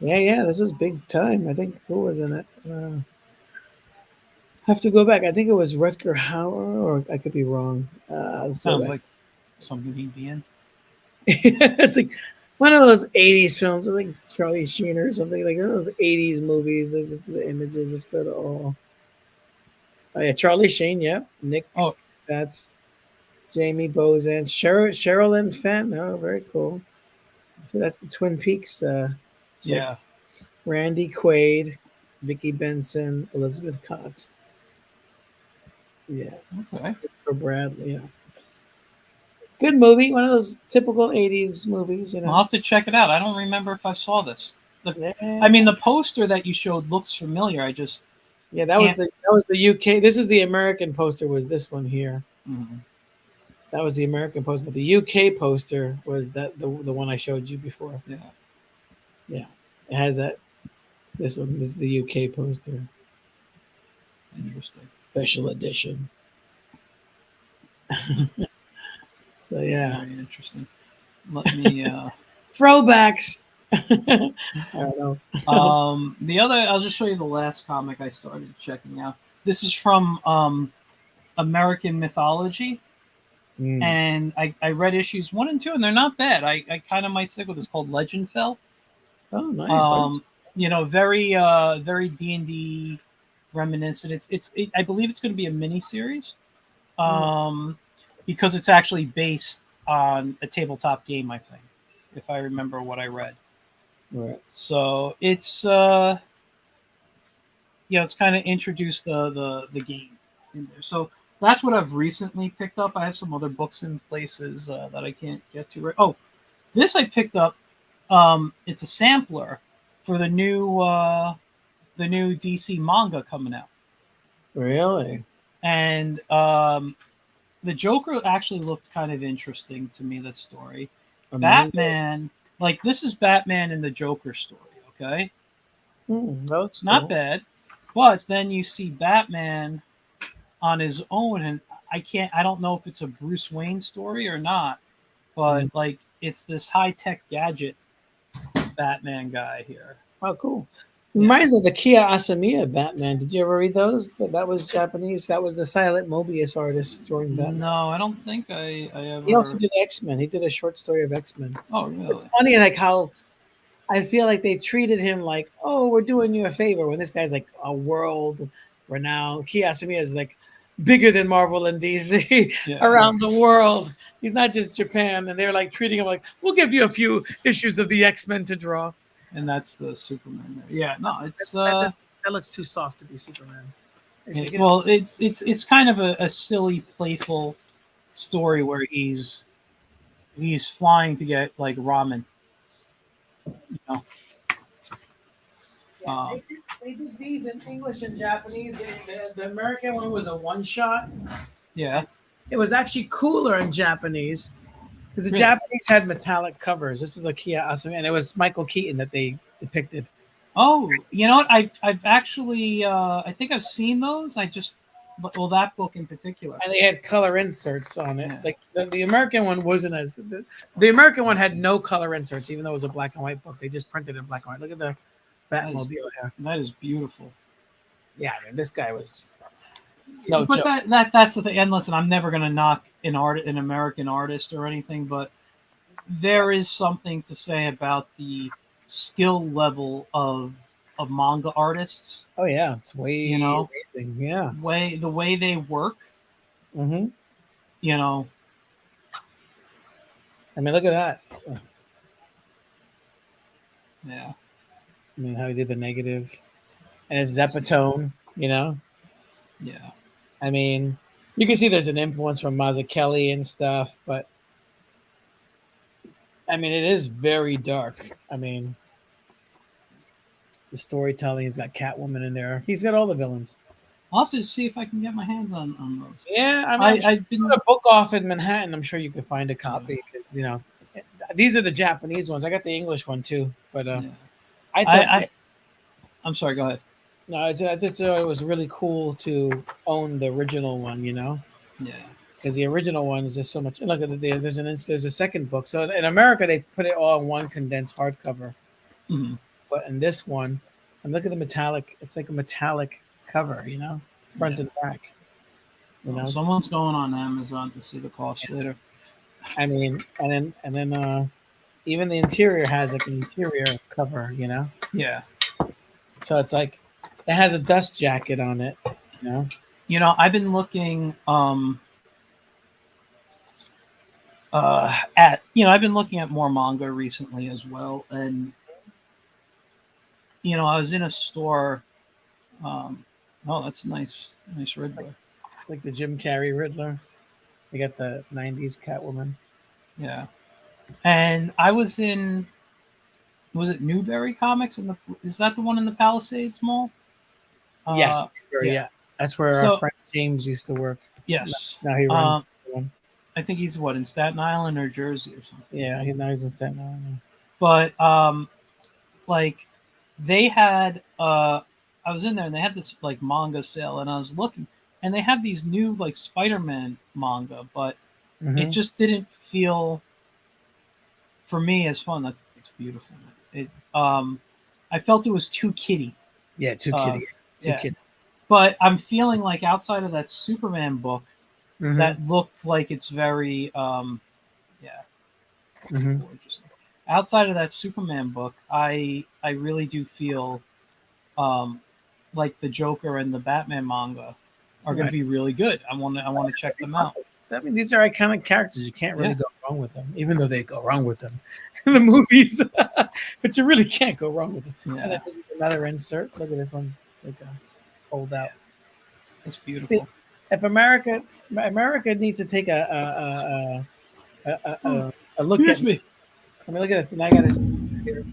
Yeah. This was big time. I think who was in it? Have to go back. I think it was Rutger Hauer, or I could be wrong. Let's go Sounds back. like something he'd be in. It's like one of those 80s films. I think Charlie Sheen or something like one of those 80s movies. It's just the images is good. Oh yeah, Charlie Sheen. Yeah, Nick. Oh, That's Jamie Bozan, Sherilyn Fenn. Oh, very cool. So that's the Twin Peaks. yeah. Randy Quaid, Vicky Benson, Elizabeth Cox. Yeah. Okay. Christopher Bradley. Yeah. Good movie. One of those typical 80s movies, you know. I'll have to check it out. I don't remember if I saw this. Yeah. I mean, the poster that you showed looks familiar. I just that was the UK. This is the American poster. Was this one here? Mm-hmm. That was the American poster, but the UK poster was the one I showed you before. Yeah. Yeah. It has that. This one. This is the UK poster. Interesting. Special edition. So yeah. Very interesting. Let me Throwbacks. I don't know. The other, I'll just show you the last comic I started checking out. This is from American Mythology. And I read issues 1 and 2, and they're not bad. I kind of might stick with this, called Legend Fell. Oh, nice. Very very D&D reminiscent. I believe it's going to be a mini series, because it's actually based on a tabletop game, I think, if I remember what I read. Right. So it's it's kind of introduced the game in there. So that's what I've recently picked up. I have some other books in places that I can't get to. Oh, this I picked up. It's a sampler for the new DC manga coming out. Really? And the Joker actually looked kind of interesting to me. That story, Batman. Like, this is Batman and the Joker story. Okay, that's not cool. bad. But then you see Batman on his own, and I don't know if it's a Bruce Wayne story or not, but like, it's this high-tech gadget Batman guy here. Oh, cool. Reminds me of the Kia Asamiya Batman. Did you ever read those? That was Japanese. That was the silent Mobius artist drawing Batman. No, I don't think I ever. He also did X-Men. He did a short story of X-Men. Oh, really? It's funny, like, how I feel like they treated him like, oh, we're doing you a favor, when this guy's like a world renowned. Kia Asamiya is like bigger than Marvel and DC around the world. He's not just Japan, and they're like treating him like, we'll give you a few issues of the X-Men to draw. And that's the Superman there. Yeah, no, it's that looks too soft to be Superman. Well, it's kind of a silly, playful story where he's flying to get like ramen. You know? They did these in English and Japanese. The American one was a one-shot. Yeah. It was actually cooler in Japanese, because the Japanese had metallic covers. This is a Kia Asami, and it was Michael Keaton that they depicted. Oh, you know what? I've actually I think I've seen those. That book in particular. And they had color inserts on it. Yeah. Like the American one wasn't as the American one had no color inserts, even though it was a black and white book. They just printed it in black and white. Look at the Batmobile here. That is beautiful. Yeah, I mean, this guy was but joke. That's the thing. And listen, I'm never gonna knock an American artist or anything, but there is something to say about the skill level of manga artists. Oh yeah, it's way amazing. Yeah, the way they work Mm-hmm. You know. I mean, look at that. Yeah. I mean, how he did the negative, and it's Zepatone. You know. Yeah. I mean, you can see there's an influence from Mazzucchelli and stuff, but I mean, it is very dark. I mean, the storytelling. He's got Catwoman in there. He's got all the villains. I'll have to see if I can get my hands on those. Yeah, I mean, I'm sure I've been a book off in Manhattan. I'm sure you could find a copy because these are the Japanese ones. I got the English one too, but yeah. I thought I'm sorry. Go ahead. no, I just thought it was really cool to own the original one. Yeah. Because the original one is just so much. Look at there's a second book. So in America they put it all in one condensed hardcover, Mm-hmm. but in this one, and look at the metallic. It's like a metallic cover, front and back. Well, someone's going on Amazon to see the cost later. I mean, and then even the interior has like an interior cover, Yeah. So it's like it has a dust jacket on it, I've been looking I've been looking at more manga recently as well, and I was in a store. Oh, that's nice Riddler. It's like the Jim Carrey Riddler. They got the '90s Catwoman. Yeah, and I was in. Was it Newberry Comics? Is that the one in the Palisades Mall? Yes, yeah. That's where our friend James used to work. Yes. Now he runs one. I think he's in Staten Island or Jersey or something. Yeah, now he's in Staten Island. But like they had I was in there and they had this like manga sale and I was looking and they have these new like Spider-Man manga, but it just didn't feel for me as fun. It's beautiful. It I felt it was too kiddie. Yeah, too kiddie. Too kiddie. But I'm feeling like outside of that Superman book, that looked like it's very gorgeous. Outside of that Superman book, I really do feel like the Joker and the Batman manga are going to be really good. I want to check them out. I mean, these are iconic characters. You can't really go wrong with them, even though they go wrong with them in the movies. But you really can't go wrong with them. Yeah. And then this is another insert. Look at this one. Like hold out. It's beautiful. See, if America needs to take a look at me. I mean, look at this. And I got his signature here.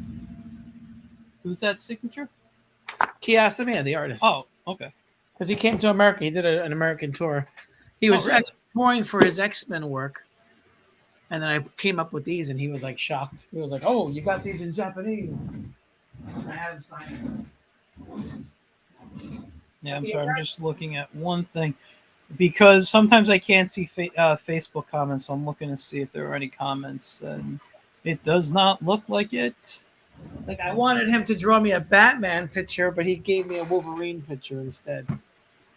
Who's that signature? Kiyosawa, the artist. Oh, okay. Because he came to America. He did an American tour. He was touring for his X-Men work. And then I came up with these, and he was like shocked. He was like, "Oh, you got these in Japanese?" And I had him sign it. Yeah, I'm sorry. I'm just looking at one thing. Because sometimes I can't see Facebook comments, so I'm looking to see if there are any comments, and it does not look like it. Like I wanted him to draw me a Batman picture, but he gave me a Wolverine picture instead.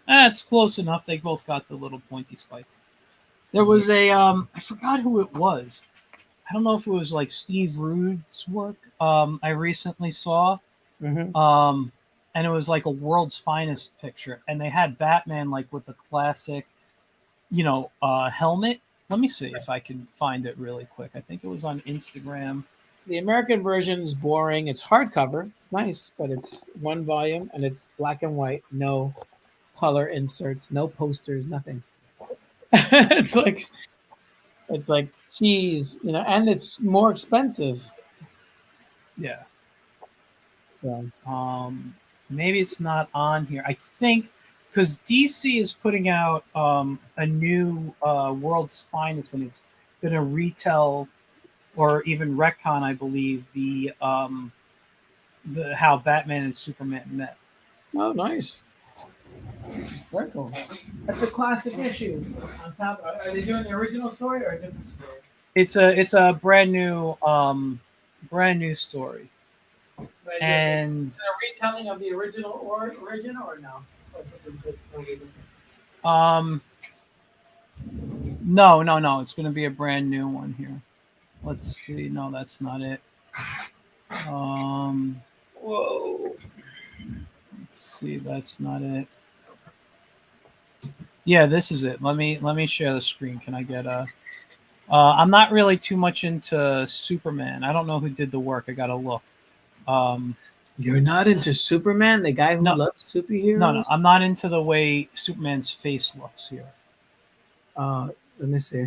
It's close enough. They both got the little pointy spikes. There was a I forgot who it was. I don't know if it was like Steve Rude's work. I recently saw, and it was like a World's Finest picture, and they had Batman like with the classic, helmet. Let me see if I can find it really quick. I think it was on Instagram. The American version is boring. It's hardcover. It's nice, but it's one volume and it's black and white. No color inserts, no posters, nothing. it's like, geez, and it's more expensive. Yeah. Maybe it's not on here. I think because DC is putting out a new World's Finest, and it's going to retell or even retcon, I believe, the how Batman and Superman met. Oh, nice. It's very cool. That's a classic issue. On top, are they doing the original story or a different story? It's a brand new story. And is it a retelling of the original or no? No. It's going to be a brand new one here. Let's see. No, that's not it. Whoa. Let's see. That's not it. Yeah, this is it. Let me share the screen. Can I get a? I'm not really too much into Superman. I don't know who did the work. I gotta look. You're not into Superman, the guy who No, loves superheroes? no. I'm not into the way Superman's face looks here. Let me see.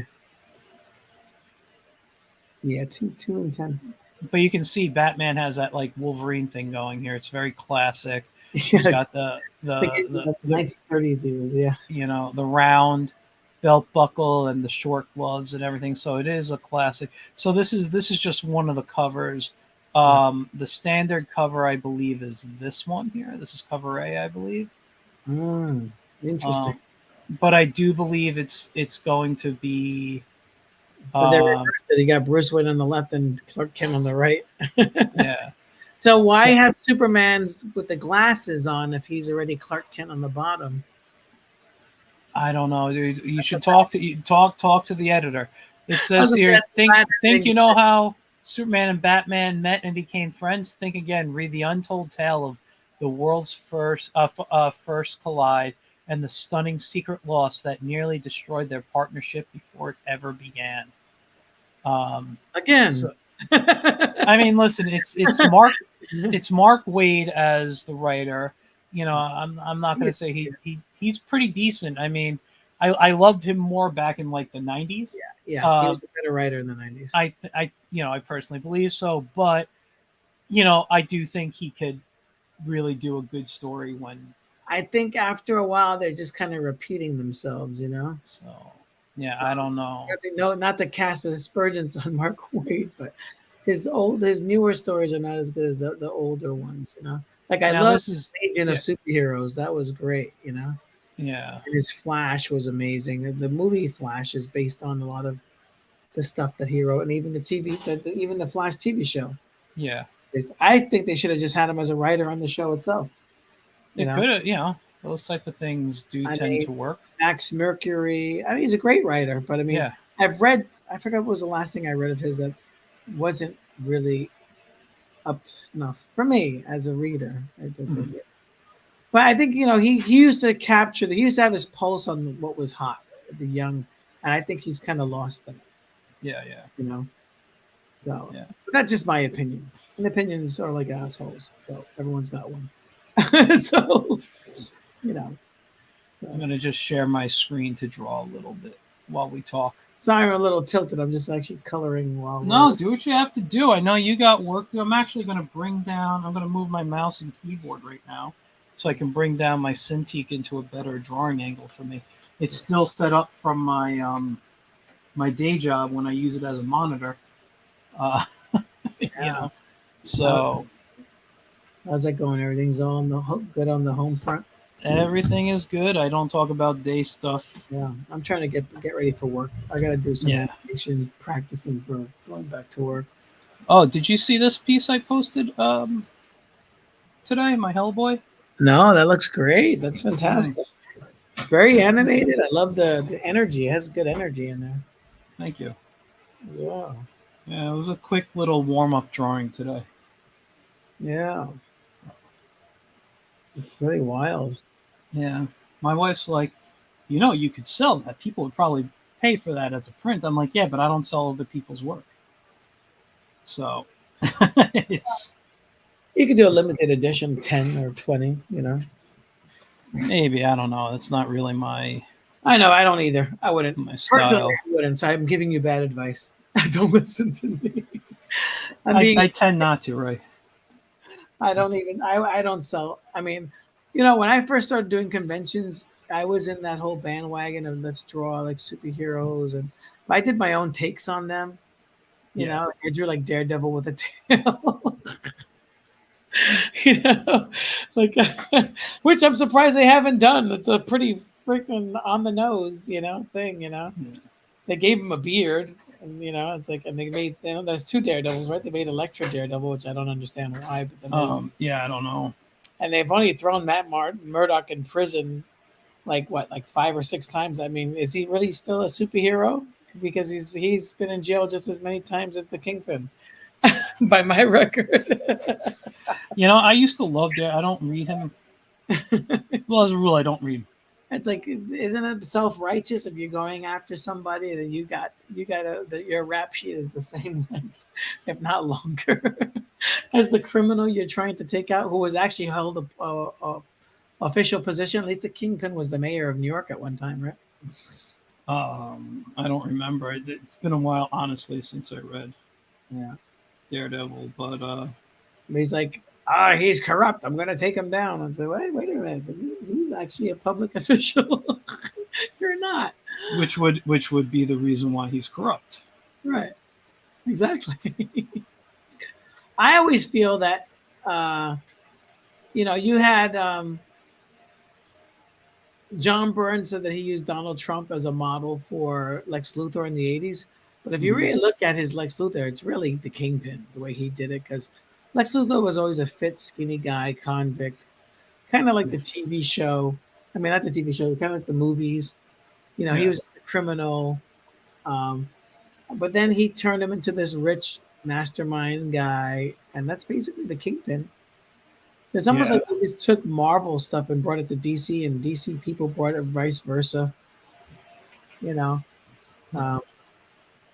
Yeah, too intense. But you can see Batman has that like Wolverine thing going here. It's very classic. Yes. He's got the 1930s he was, yeah. You know, the round belt buckle and the short gloves and everything. So it is a classic. So this is just one of the covers. The standard cover, I believe, is this one here. This is cover A, I believe. Interesting. But I do believe it's going to be. But they reversed it. You got Bruce Wayne on the left and Clark Kent on the right. Yeah. So why have Superman's with the glasses on if he's already Clark Kent on the bottom? I don't know, dude. You should talk to the editor. It says here, think you know how Superman and Batman met and became friends? Think again. Read the untold tale of the world's first collide and the stunning secret loss that nearly destroyed their partnership before it ever began. Again. So, I mean, listen, it's Mark Waid as the writer. You know, I'm not going to say he's pretty decent. I mean, I loved him more back in like the 90s. Yeah, he was a better writer in the 90s. I personally believe so, but you know, I do think he could really do a good story when. I think after a while they're just kind of repeating themselves, you know. So yeah, I don't know. Not to cast aspersions on Mark Waid, but his newer stories are not as good as the older ones, you know. Like I love Agent of Superheroes. That was great, you know. Yeah. And his Flash was amazing. The movie Flash is based on a lot of the stuff that he wrote, and even even the Flash TV show. Yeah. I think they should have just had him as a writer on the show itself. It could have, you know, those type of things tend to work. Max Mercury. I mean, he's a great writer, but I mean, I've read. I forgot what was the last thing I read of his that wasn't really up to snuff for me as a reader. But I think, you know, he used to he used to have his pulse on what was hot, the young, and I think he's kind of lost that. Yeah. You know, so but that's just my opinion. And opinions are like assholes, so everyone's got one. So, you know. So. I'm gonna just share my screen to draw a little bit while we talk. Sorry, I'm a little tilted. I'm just actually coloring while. No, do what you have to do. I know you got work. I'm actually gonna I'm gonna move my mouse and keyboard right now, so I can bring down my Cintiq into a better drawing angle for me. It's still set up from my my day job when I use it as a monitor. You know, so. How's that going? Everything's all good on the home front? Everything is good. I don't talk about day stuff. Yeah, I'm trying to get ready for work. I got to do some animation practicing for going back to work. Oh, did you see this piece I posted today, my Hellboy? No, that looks great. That's fantastic. Nice. Very animated. I love the energy. It has good energy in there. Thank you. Yeah. Yeah, it was a quick little warm-up drawing today. Yeah. It's really wild. Yeah. My wife's like, you know, you could sell that. People would probably pay for that as a print. I'm like, yeah, but I don't sell other people's work. So it's. You could do a limited edition 10 or 20, you know. Maybe. I don't know. That's not really my. I know. I don't either. I wouldn't. My style. Personally, I wouldn't. So I'm giving you bad advice. Don't listen to me. I tend not to, right? I don't sell. I mean, you know, when I first started doing conventions, I was in that whole bandwagon of let's draw like superheroes, and I did my own takes on them. You know, I drew like Daredevil with a tail. You know, like which I'm surprised they haven't done. It's a pretty freaking on the nose, you know, thing. You know, they gave him a beard. And, you know, it's like, and they made, you know, there's two Daredevils, right? They made Elektra Daredevil, which I don't understand why. But then I don't know. And they've only thrown Matt Murdock in prison, like 5 or 6 times. I mean, is he really still a superhero? Because he's been in jail just as many times as the Kingpin, by my record. You know, I used to love I don't read him. Well, as a rule, I don't read It's like, isn't it self-righteous if you're going after somebody that that your rap sheet is the same length, if not longer, as the criminal you're trying to take out, who was actually held a official position. At least the kingpin was the mayor of New York at one time, right? I don't remember. It's been a while, honestly, since I read Yeah. Daredevil, but he's like, he's corrupt. I'm gonna take him down. And say, wait a minute, but he's actually a public official. You're not. which would be the reason why he's corrupt. Right. Exactly. I always feel that, you had John Byrne said that he used Donald Trump as a model for Lex Luthor in the 80s. But if you really look at his Lex Luthor, it's really the Kingpin, the way he did it, because Lex Luthor was always a fit, skinny guy, convict, kind of like the TV show. I mean, not the TV show, kind of like the movies. He was just a criminal. But then he turned him into this rich mastermind guy, and that's basically the Kingpin. So it's almost like they just took Marvel stuff and brought it to DC, and DC people brought it vice versa.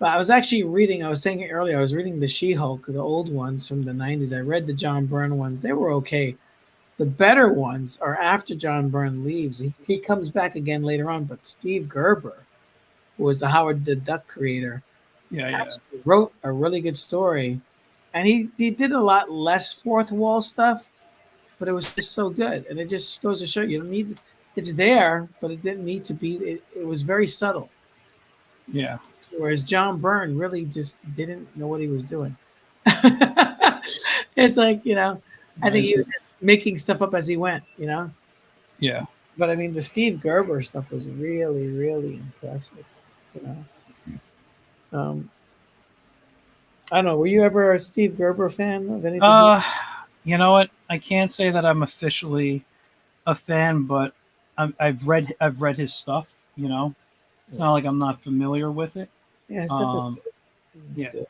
But I was actually reading, I was saying it earlier, I was reading the She-Hulk, the old ones from the 90s. I read the John Byrne ones. They were okay. The better ones are after John Byrne leaves. He comes back again later on, but Steve Gerber, who was the Howard the Duck creator, wrote a really good story. And he did a lot less fourth wall stuff, but it was just so good. And it just goes to show you don't need, it's there, but it didn't need to be, it was very subtle. Yeah. Whereas John Byrne really just didn't know what he was doing. It's like, I think he was just making stuff up as he went, Yeah. But I mean, the Steve Gerber stuff was really, really impressive, I don't know. Were you ever a Steve Gerber fan of anything? You know what? I can't say that I'm officially a fan, but I've read his stuff. It's not like I'm not familiar with it. Yeah, stuff is good.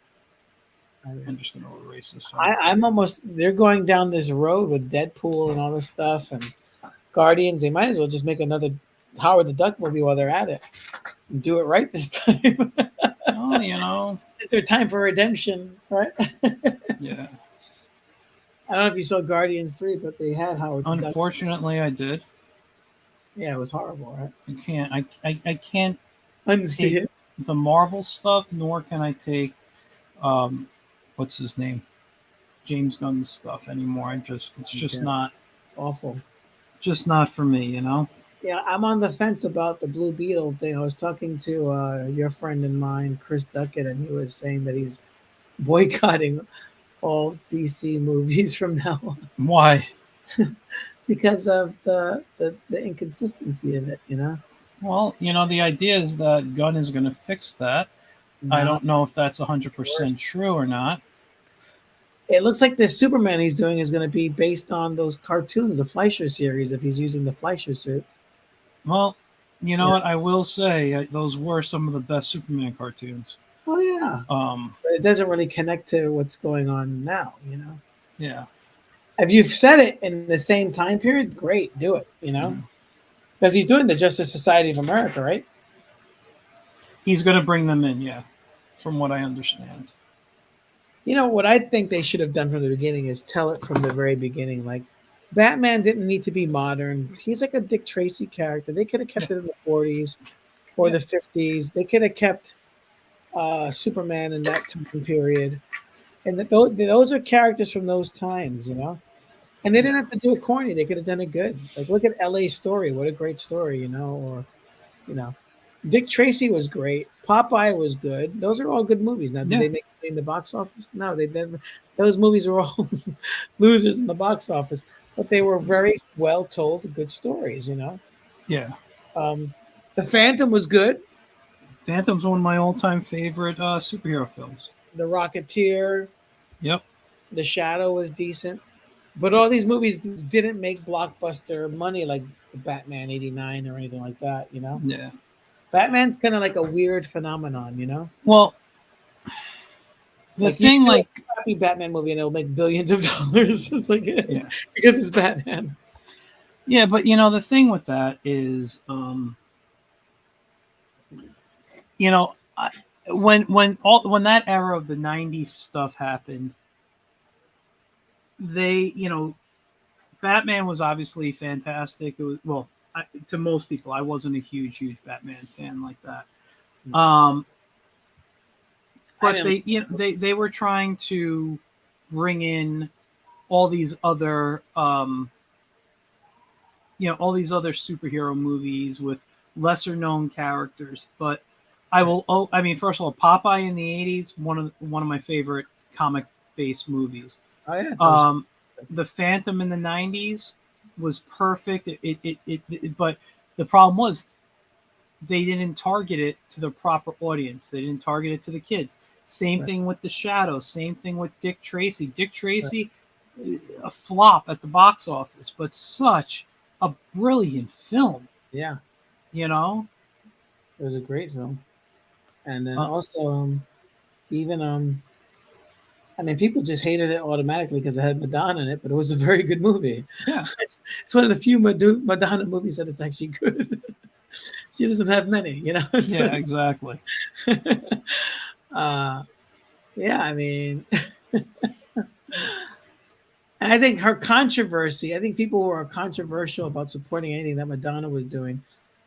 I'm just gonna erase this. I'm almost. They're going down this road with Deadpool and all this stuff and Guardians. They might as well just make another Howard the Duck movie while they're at it and do it right this time. Oh, is there time for redemption, right? Yeah. I don't know if you saw Guardians 3, but they had Howard the Duck. Unfortunately, I did. Yeah, it was horrible, right? I can't unsee it. The Marvel stuff, nor can I take what's his name? James Gunn's stuff anymore. It's just not awful. Just not for me, Yeah, I'm on the fence about the Blue Beetle thing. I was talking to your friend and mine, Chris Duckett, and he was saying that he's boycotting all DC movies from now on. Why? Because of the inconsistency of it, Well, the idea is that Gunn is going to fix that. No, I don't know if that's 100% true or not. It looks like the Superman he's doing is going to be based on those cartoons, the Fleischer series, if he's using the Fleischer suit. Well, you know what? I will say those were some of the best Superman cartoons. Oh, yeah. But it doesn't really connect to what's going on now, Yeah. If you've said it in the same time period, great, do it, Because he's doing the Justice Society of America, right? He's going to bring them in, yeah, from what I understand. What I think they should have done from the beginning is tell it from the very beginning. Like, Batman didn't need to be modern. He's like a Dick Tracy character. They could have kept it in the 40s or the 50s. They could have kept Superman in that time period. And those are characters from those times, And they didn't have to do it corny. They could have done it good. Like, look at L.A. Story. What a great story, Or, Dick Tracy was great. Popeye was good. Those are all good movies. Now, did they make it in the box office? No, they didn't. Those movies were all losers in the box office. But they were very well told, good stories, Yeah. The Phantom was good. Phantom's one of my all-time favorite superhero films. The Rocketeer. Yep. The Shadow was decent. But all these movies didn't make blockbuster money like the Batman 89 or anything like that, Yeah. Batman's kind of like a weird phenomenon, Well, the thing, a crappy Batman movie and it'll make billions of dollars. It's like, because it's Batman. Yeah, but the thing with that is, you know, when that era of the '90s stuff happened, they, Batman was obviously fantastic. It was, well, to most people, I wasn't a huge Batman fan like that. But they were trying to bring in all these other all these other superhero movies with lesser known characters. But I mean, first of all, Popeye in the '80s, one of my favorite comic based movies. Oh yeah. The Phantom in the '90s was perfect. But the problem was they didn't target it to the proper audience. They didn't target it to the kids. Same thing with The Shadow. Same thing with Dick Tracy. Dick Tracy, a flop at the box office, but such a brilliant film. Yeah. It was a great film. And then also, even I mean, people just hated it automatically because it had Madonna in it, but it was a very good movie. Yeah, it's one of the few Madonna movies that it's actually good. She doesn't have many, Yeah, exactly. Yeah, I mean, and I think her controversy. I think people who are controversial about supporting anything that Madonna was doing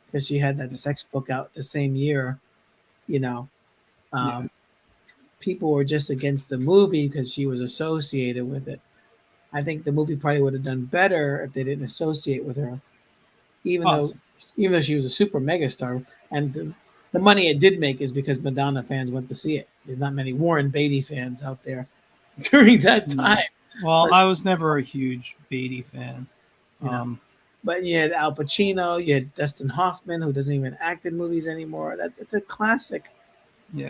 because she had that sex book out the same year. People were just against the movie because she was associated with it. I think the movie probably would have done better if they didn't associate with her, even though she was a super megastar. And the money it did make is because Madonna fans went to see it. There's not many Warren Beatty fans out there during that time. Well, I was never a huge Beatty fan. But you had Al Pacino, you had Dustin Hoffman, who doesn't even act in movies anymore. It's a classic. Yeah.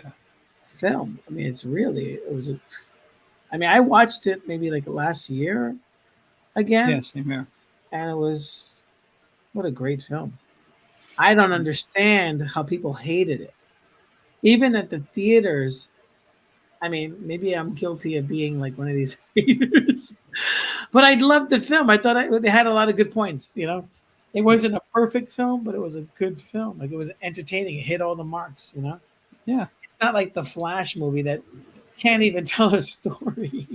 Film. I mean, I watched it maybe like last year again. Yeah, same here. And it was, what a great film. I don't understand how people hated it. Even at the theaters, I mean, maybe I'm guilty of being like one of these haters, but I loved the film. I thought they had a lot of good points, It wasn't a perfect film, but it was a good film. Like, it was entertaining. It hit all the marks, Yeah. It's not like the Flash movie that can't even tell a story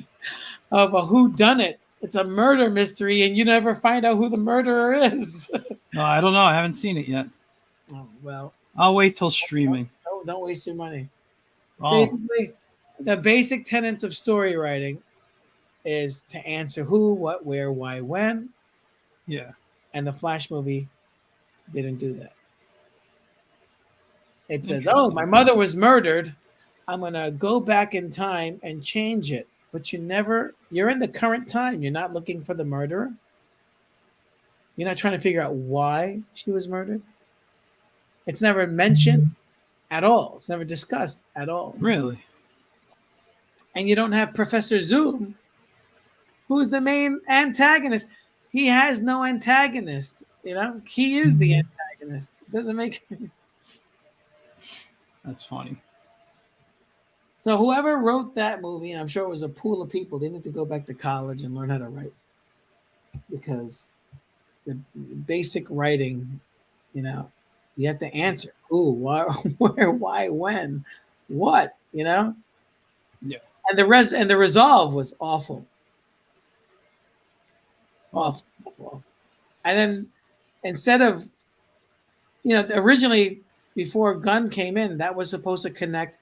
of a whodunit. It's a murder mystery, and you never find out who the murderer is. No, I don't know. I haven't seen it yet. Oh, well. I'll wait till streaming. Don't waste your money. Oh. Basically, the basic tenets of story writing is to answer who, what, where, why, when. Yeah. And the Flash movie didn't do that. It says, oh, my mother was murdered. I'm going to go back in time and change it. But you're in the current time. You're not looking for the murderer. You're not trying to figure out why she was murdered. It's never mentioned at all. It's never discussed at all. Really? And you don't have Professor Zoom, who's the main antagonist. He has no antagonist. He is the antagonist. It doesn't make That's funny. So whoever wrote that movie, and I'm sure it was a pool of people, they need to go back to college and learn how to write. Because the basic writing, you have to answer who, why, where, why, when, what, Yeah. And the resolve was awful. Awful. And then instead of, originally before Gunn came in, that was supposed to connect.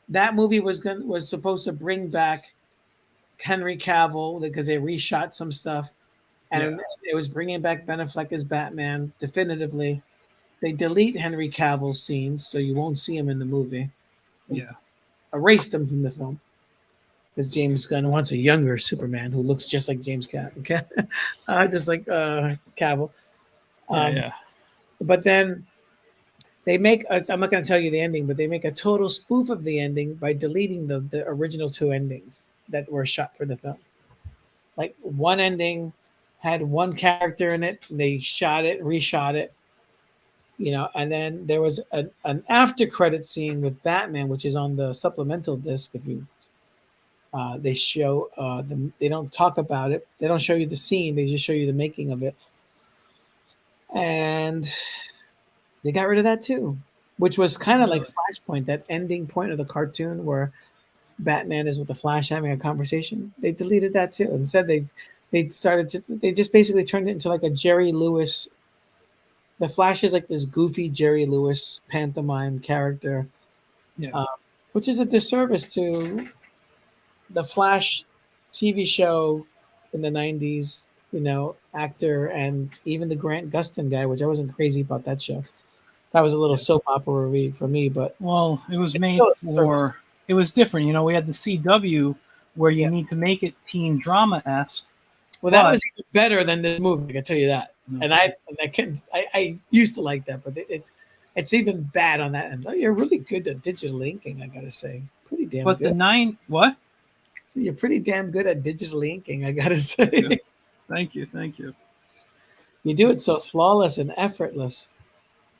That movie was supposed to bring back Henry Cavill because they reshot some stuff, and it was bringing back Ben Affleck as Batman definitively. They delete Henry Cavill's scenes, so you won't see him in the movie. They erased him from the film because James Gunn wants a younger Superman who looks just like James Cavill, just like Cavill. But then they make I'm not going to tell you the ending, but they make a total spoof of the ending by deleting the original two endings that were shot for the film. Like, one ending had one character in it, and they reshot it, and then there was an after credit scene with Batman, which is on the supplemental disc. If you they show they don't talk about it. They don't show you the scene. They just show you the making of it. and they got rid of that too, which was kind of like Flashpoint, that ending point of the cartoon where Batman is with the Flash having a conversation. They deleted that too. Instead, they just basically turned it into like a Jerry Lewis. The Flash is like this goofy Jerry Lewis pantomime character, Yeah. which is a disservice to the Flash TV show in the '90s. Actor, and even the Grant Gustin guy, which I wasn't crazy about that show. That was a little soap opera for me, but well, it was made for. It was different. We had the CW where you need to make it teen drama-esque. Well, that was even better than this movie. I can tell you that. And I used to like that, but it's even bad on that end. You're really good at digital inking, I gotta say. Pretty damn good. But what? So you're pretty damn good at digital inking, I gotta say. Thank you. You do it so flawless and effortless.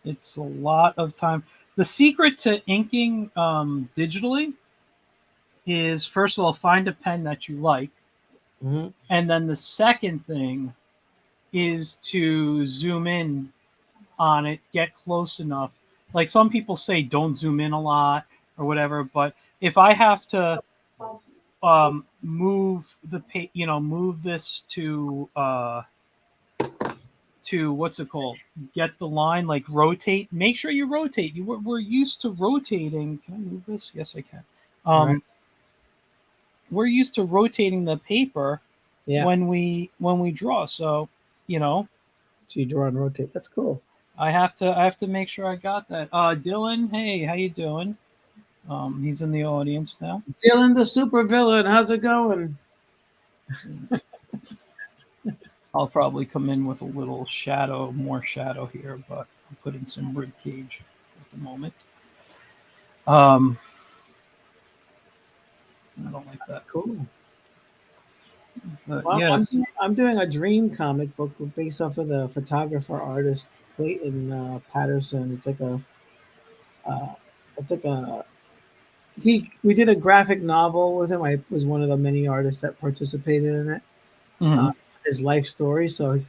It's a lot of time. The secret to inking digitally is, first of all, find a pen that you like. Mm-hmm. And then the second thing is to zoom in on it, get close enough. Like some people say, don't zoom in a lot or whatever. But if I have to move move this to what's it called? Get the line, like rotate. Make sure you rotate. We're used to rotating. Can I move this? Yes, I can. Right. We're used to rotating the paper when we draw. So, So you draw and rotate. That's cool. I have to make sure I got that. Dylan, hey, how you doing? He's in the audience now. Dylan, the supervillain, how's it going? I'll probably come in with a little more shadow here, but I'll put in some rib cage at the moment. I don't like that. That's cool. But, well, I'm doing a dream comic book based off of the photographer artist Clayton Patterson. We did a graphic novel with him. I was one of the many artists that participated in it. Mm-hmm. His life story. So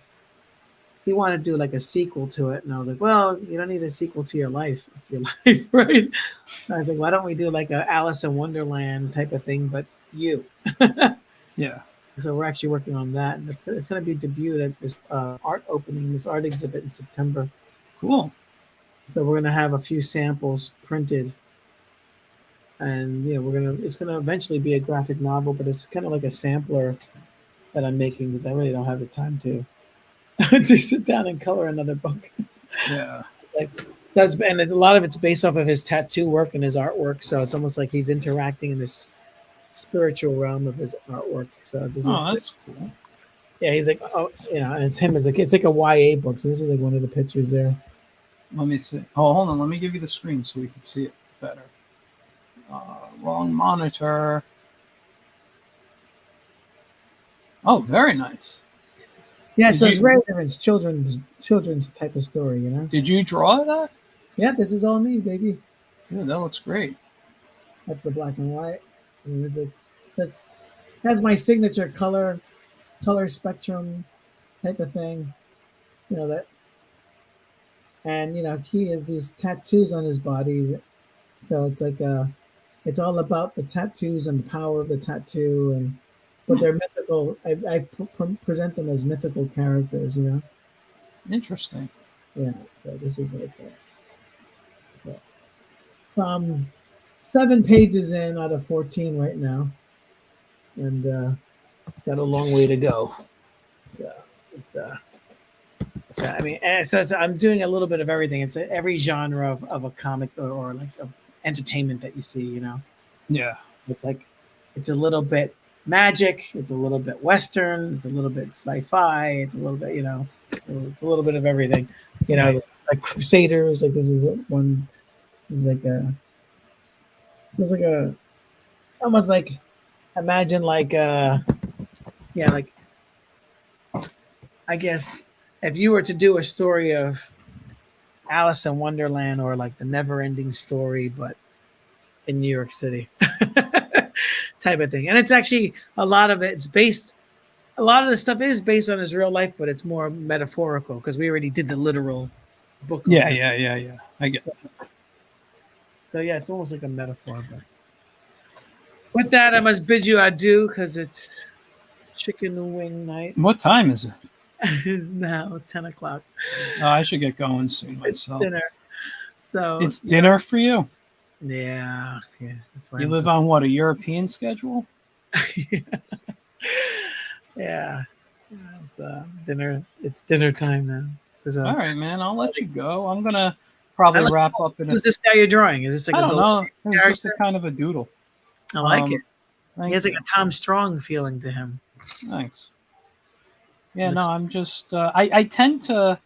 he wanted to do like a sequel to it. And I was like, well, you don't need a sequel to your life. It's your life, right? So I think, why don't we do like a Alice in Wonderland type of thing, but you. Yeah. So we're actually working on that. And it's going to be debuted at this art opening, this art exhibit in September. Cool. So we're going to have a few samples printed. And, it's going to eventually be a graphic novel, but it's kind of like a sampler that I'm making because I really don't have the time to sit down and color another book. Yeah. And a lot of it's based off of his tattoo work and his artwork. So it's almost like he's interacting in this spiritual realm of his artwork. So that's cool. Yeah, he's like, it's him as it's like a YA book. So this is like one of the pictures there. Let me see. Oh, hold on. Let me give you the screen so we can see it better. Wrong monitor. Oh, very nice. Yeah, so it's very different. It's children's type of story, Did you draw that? Yeah, this is all me, baby. Yeah, that looks great. That's the black and white. And it has my signature color spectrum type of thing. That. And he has these tattoos on his body. So it's like it's all about the tattoos and the power of the tattoo, but they're mythical. I present them as mythical characters, Interesting. Yeah. So this is like so I'm 7 pages in out of 14 right now, and got a long way to go. So it's I mean, so I'm doing a little bit of everything. It's every genre of a comic or like of entertainment that you see, Yeah. It's like, it's a little bit magic, it's a little bit Western, it's a little bit sci-fi, it's a little bit, it's a little bit of everything, like Crusaders, like this is almost like, imagine like, like, I guess if you were to do a story of Alice in Wonderland or like the never ending story, but in New York City type of thing. And it's actually a lot of it's based a lot of the stuff is based on his real life, but it's more metaphorical because we already did the literal book. Yeah. I get. So yeah, it's almost like a metaphor. But with that, I must bid you adieu because it's chicken wing night. What time is it? It's now 10 o'clock. I should get going soon It's myself. dinner. So it's dinner for you. Yeah, yes, that's why you live on what, a European schedule? Yeah, it's dinner. It's dinner time now. All right, man. I'll let you go. I'm gonna probably wrap up in. Who's this guy you're drawing? Is this like I don't know. It's just a character? kind of a doodle. I like it. He has like a Tom Strong feeling to him. Thanks. Yeah, no, I'm just. I tend to,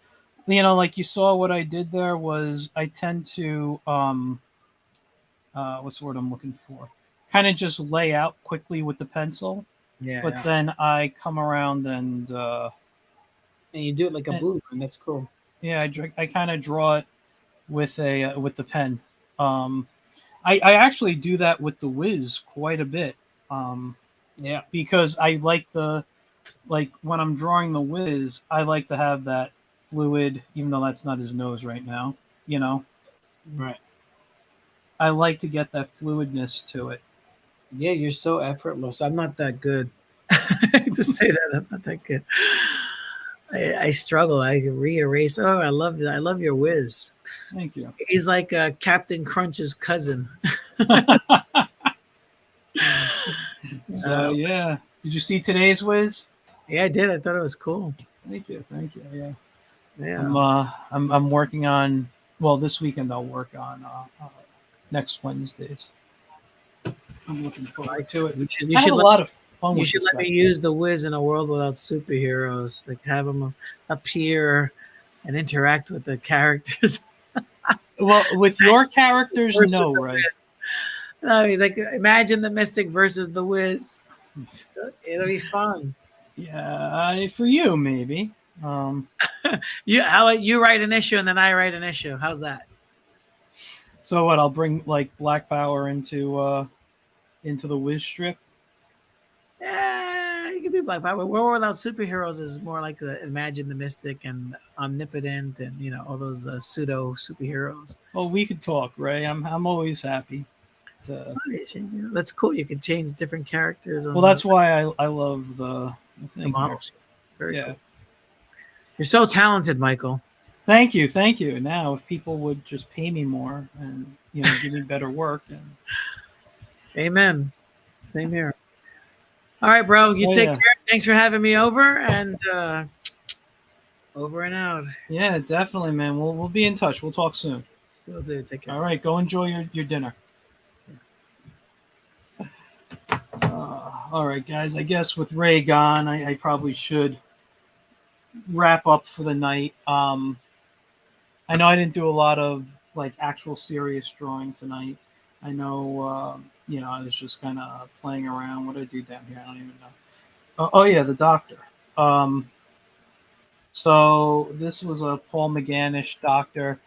like you saw what I did there was I tend to what's the word I'm looking for? Kind of just lay out quickly with the pencil. Yeah. But then I come around and you do it like a blue line. That's cool. Yeah, I kind of draw it with the pen. I actually do that with the Wiz quite a bit. Yeah, because I like when I'm drawing the Wiz, I like to have that fluid, even though that's not his nose right now. Right. I like to get that fluidness to it. Yeah, you're so effortless. I'm not that good. I hate to say that. I'm not that good. I struggle. I reerase. Oh, I love your Wiz. Thank you. He's like Captain Crunch's cousin. So yeah, did you see today's Wiz? Yeah, I did. I thought it was cool. Thank you. Yeah. I'm working on. Well, this weekend I'll work on next Wednesdays. I'm looking forward to it. You should a lot of fun. You should let me use the Wiz in a world without superheroes. Like have them appear and interact with the characters. Well, with your characters, no, right? I mean, like imagine the Mystic versus the Wiz. It'll be fun. Yeah, for you maybe. How about you write an issue and then I write an issue? How's that? So what? I'll bring like Black Power into the Wiz strip. Yeah, you can be Black Power. World Without Superheroes is more like Imagine the Mystic and Omnipotent and all those pseudo superheroes. Well, we could talk, Ray. I'm always happy. That's cool. You can change different characters. Well, that's why I love the thing. Very cool. You're so talented, Michael. Thank you. Now, if people would just pay me more and give me better work, Amen. Same here. All right, bro. You take care. Thanks for having me over, and over and out. Yeah, definitely, man. We'll be in touch. We'll talk soon. We'll do. Take care. All right, go enjoy your dinner. All right, guys. I guess with Ray gone, I probably should wrap up for the night. I know I didn't do a lot of like actual serious drawing tonight. I know, I was just kind of playing around. What did I do down here? I don't even know. Oh yeah, the doctor. So this was a Paul McGannish doctor.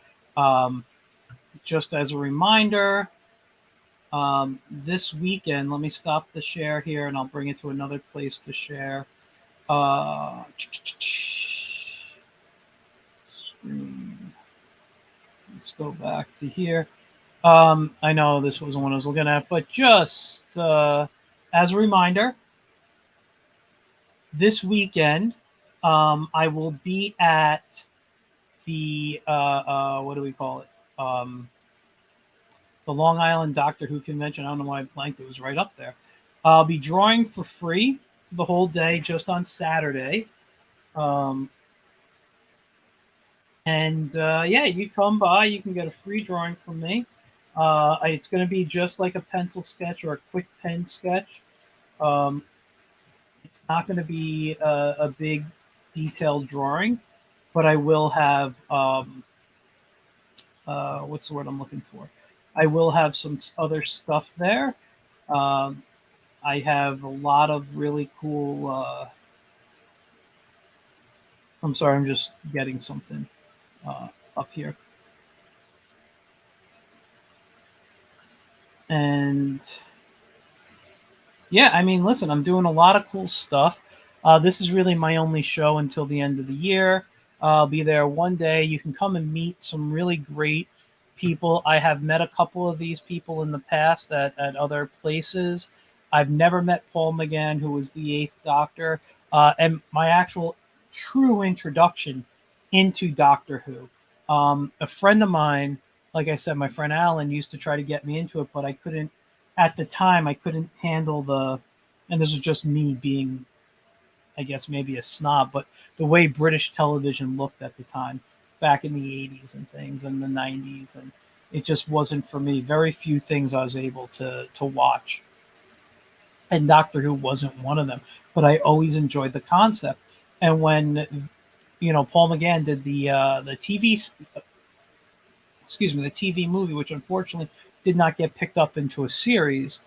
Just as a reminder, this weekend, let me stop the share here and I'll bring it to another place to share. Screen. Let's go back to here. I know this wasn't what I was looking at, but just as a reminder, this weekend, I will be at the, what do we call it? The Long Island Doctor Who Convention. I don't know why I blanked. It was right up there. I'll be drawing for free the whole day, just on Saturday. You come by, you can get a free drawing from me. It's going to be just like a pencil sketch or a quick pen sketch. It's not going to be a big detailed drawing, but I will have, what's the word I'm looking for? I will have some other stuff there. I have a lot of really cool, I'm sorry, I'm just getting something up here. And yeah, I mean, listen, I'm doing a lot of cool stuff. This is really my only show until the end of the year. I'll be there one day. You can come and meet some really great people. I have met a couple of these people in the past at other places. I've never met Paul McGann, who was the Eighth Doctor, and my actual true introduction into Doctor Who. A friend of mine, like I said, my friend Alan used to try to get me into it, but I couldn't. At the time, I couldn't handle and this was just me being, I guess, maybe a snob, but the way British television looked at the time, back in the 80s and things, and the 90s, and it just wasn't for me. Very few things I was able to watch, and Doctor Who wasn't one of them. But I always enjoyed the concept. And when Paul McGann did the TV movie, which unfortunately did not get picked up into a series.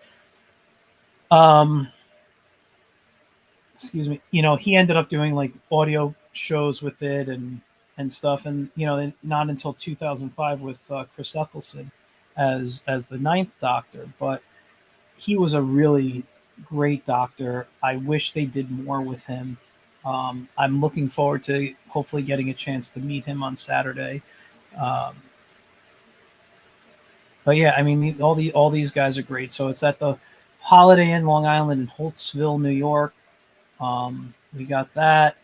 Excuse me. He ended up doing like audio shows with it and stuff, and not until 2005 with Chris Eccleston as the Ninth Doctor. But he was a really great Doctor. I wish they did more with him. I'm looking forward to hopefully getting a chance to meet him on Saturday. But yeah, I mean, all these guys are great. So it's at the Holiday Inn Long Island in Holtzville, New York. We got that.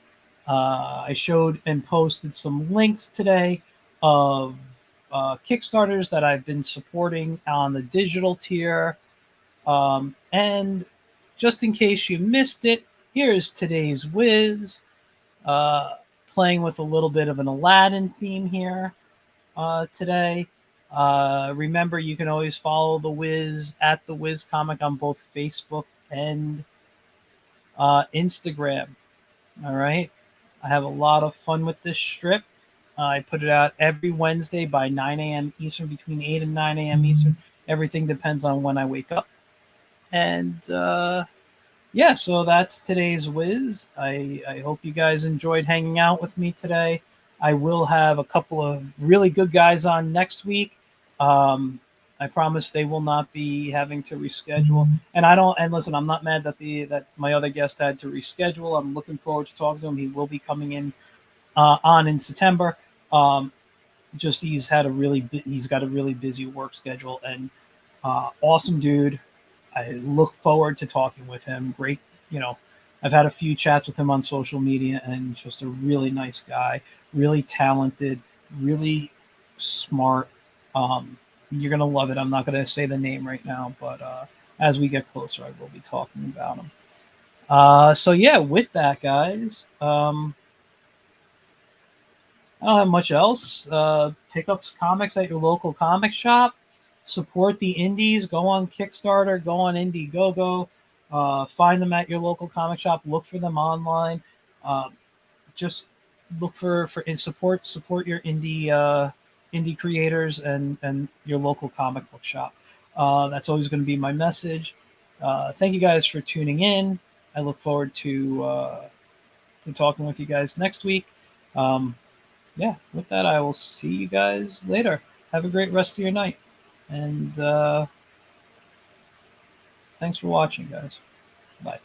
I showed and posted some links today of Kickstarters that I've been supporting on the digital tier. And just in case you missed it, here's today's whiz. Playing with a little bit of an Aladdin theme here today. Remember, you can always follow the Wiz at the Wiz Comic on both Facebook and Instagram. All right. I have a lot of fun with this strip. I put it out every Wednesday by 9 a.m. Eastern, between 8 and 9 a.m. Eastern. Everything depends on when I wake up. And yeah, so that's today's whiz. I hope you guys enjoyed hanging out with me today. I will have a couple of really good guys on next week. I promise they will not be having to reschedule. And listen, I'm not mad that my other guest had to reschedule. I'm looking forward to talking to him. He will be coming in on in September. Just he's got a really busy work schedule, and awesome dude. I look forward to talking with him. Great, I've had a few chats with him on social media, and just a really nice guy, really talented, really smart. You're going to love it. I'm not going to say the name right now, but as we get closer, I will be talking about him. So yeah, with that, guys, I don't have much else. Pick up comics at your local comic shop. Support the indies. Go on Kickstarter. Go on Indiegogo. Find them at your local comic shop. Look for them online. Just look for and support your indie creators and your local comic book shop. That's always going to be my message. Thank you guys for tuning in. I look forward to talking with you guys next week. Yeah, with that, I will see you guys later. Have a great rest of your night. And thanks for watching, guys. Bye.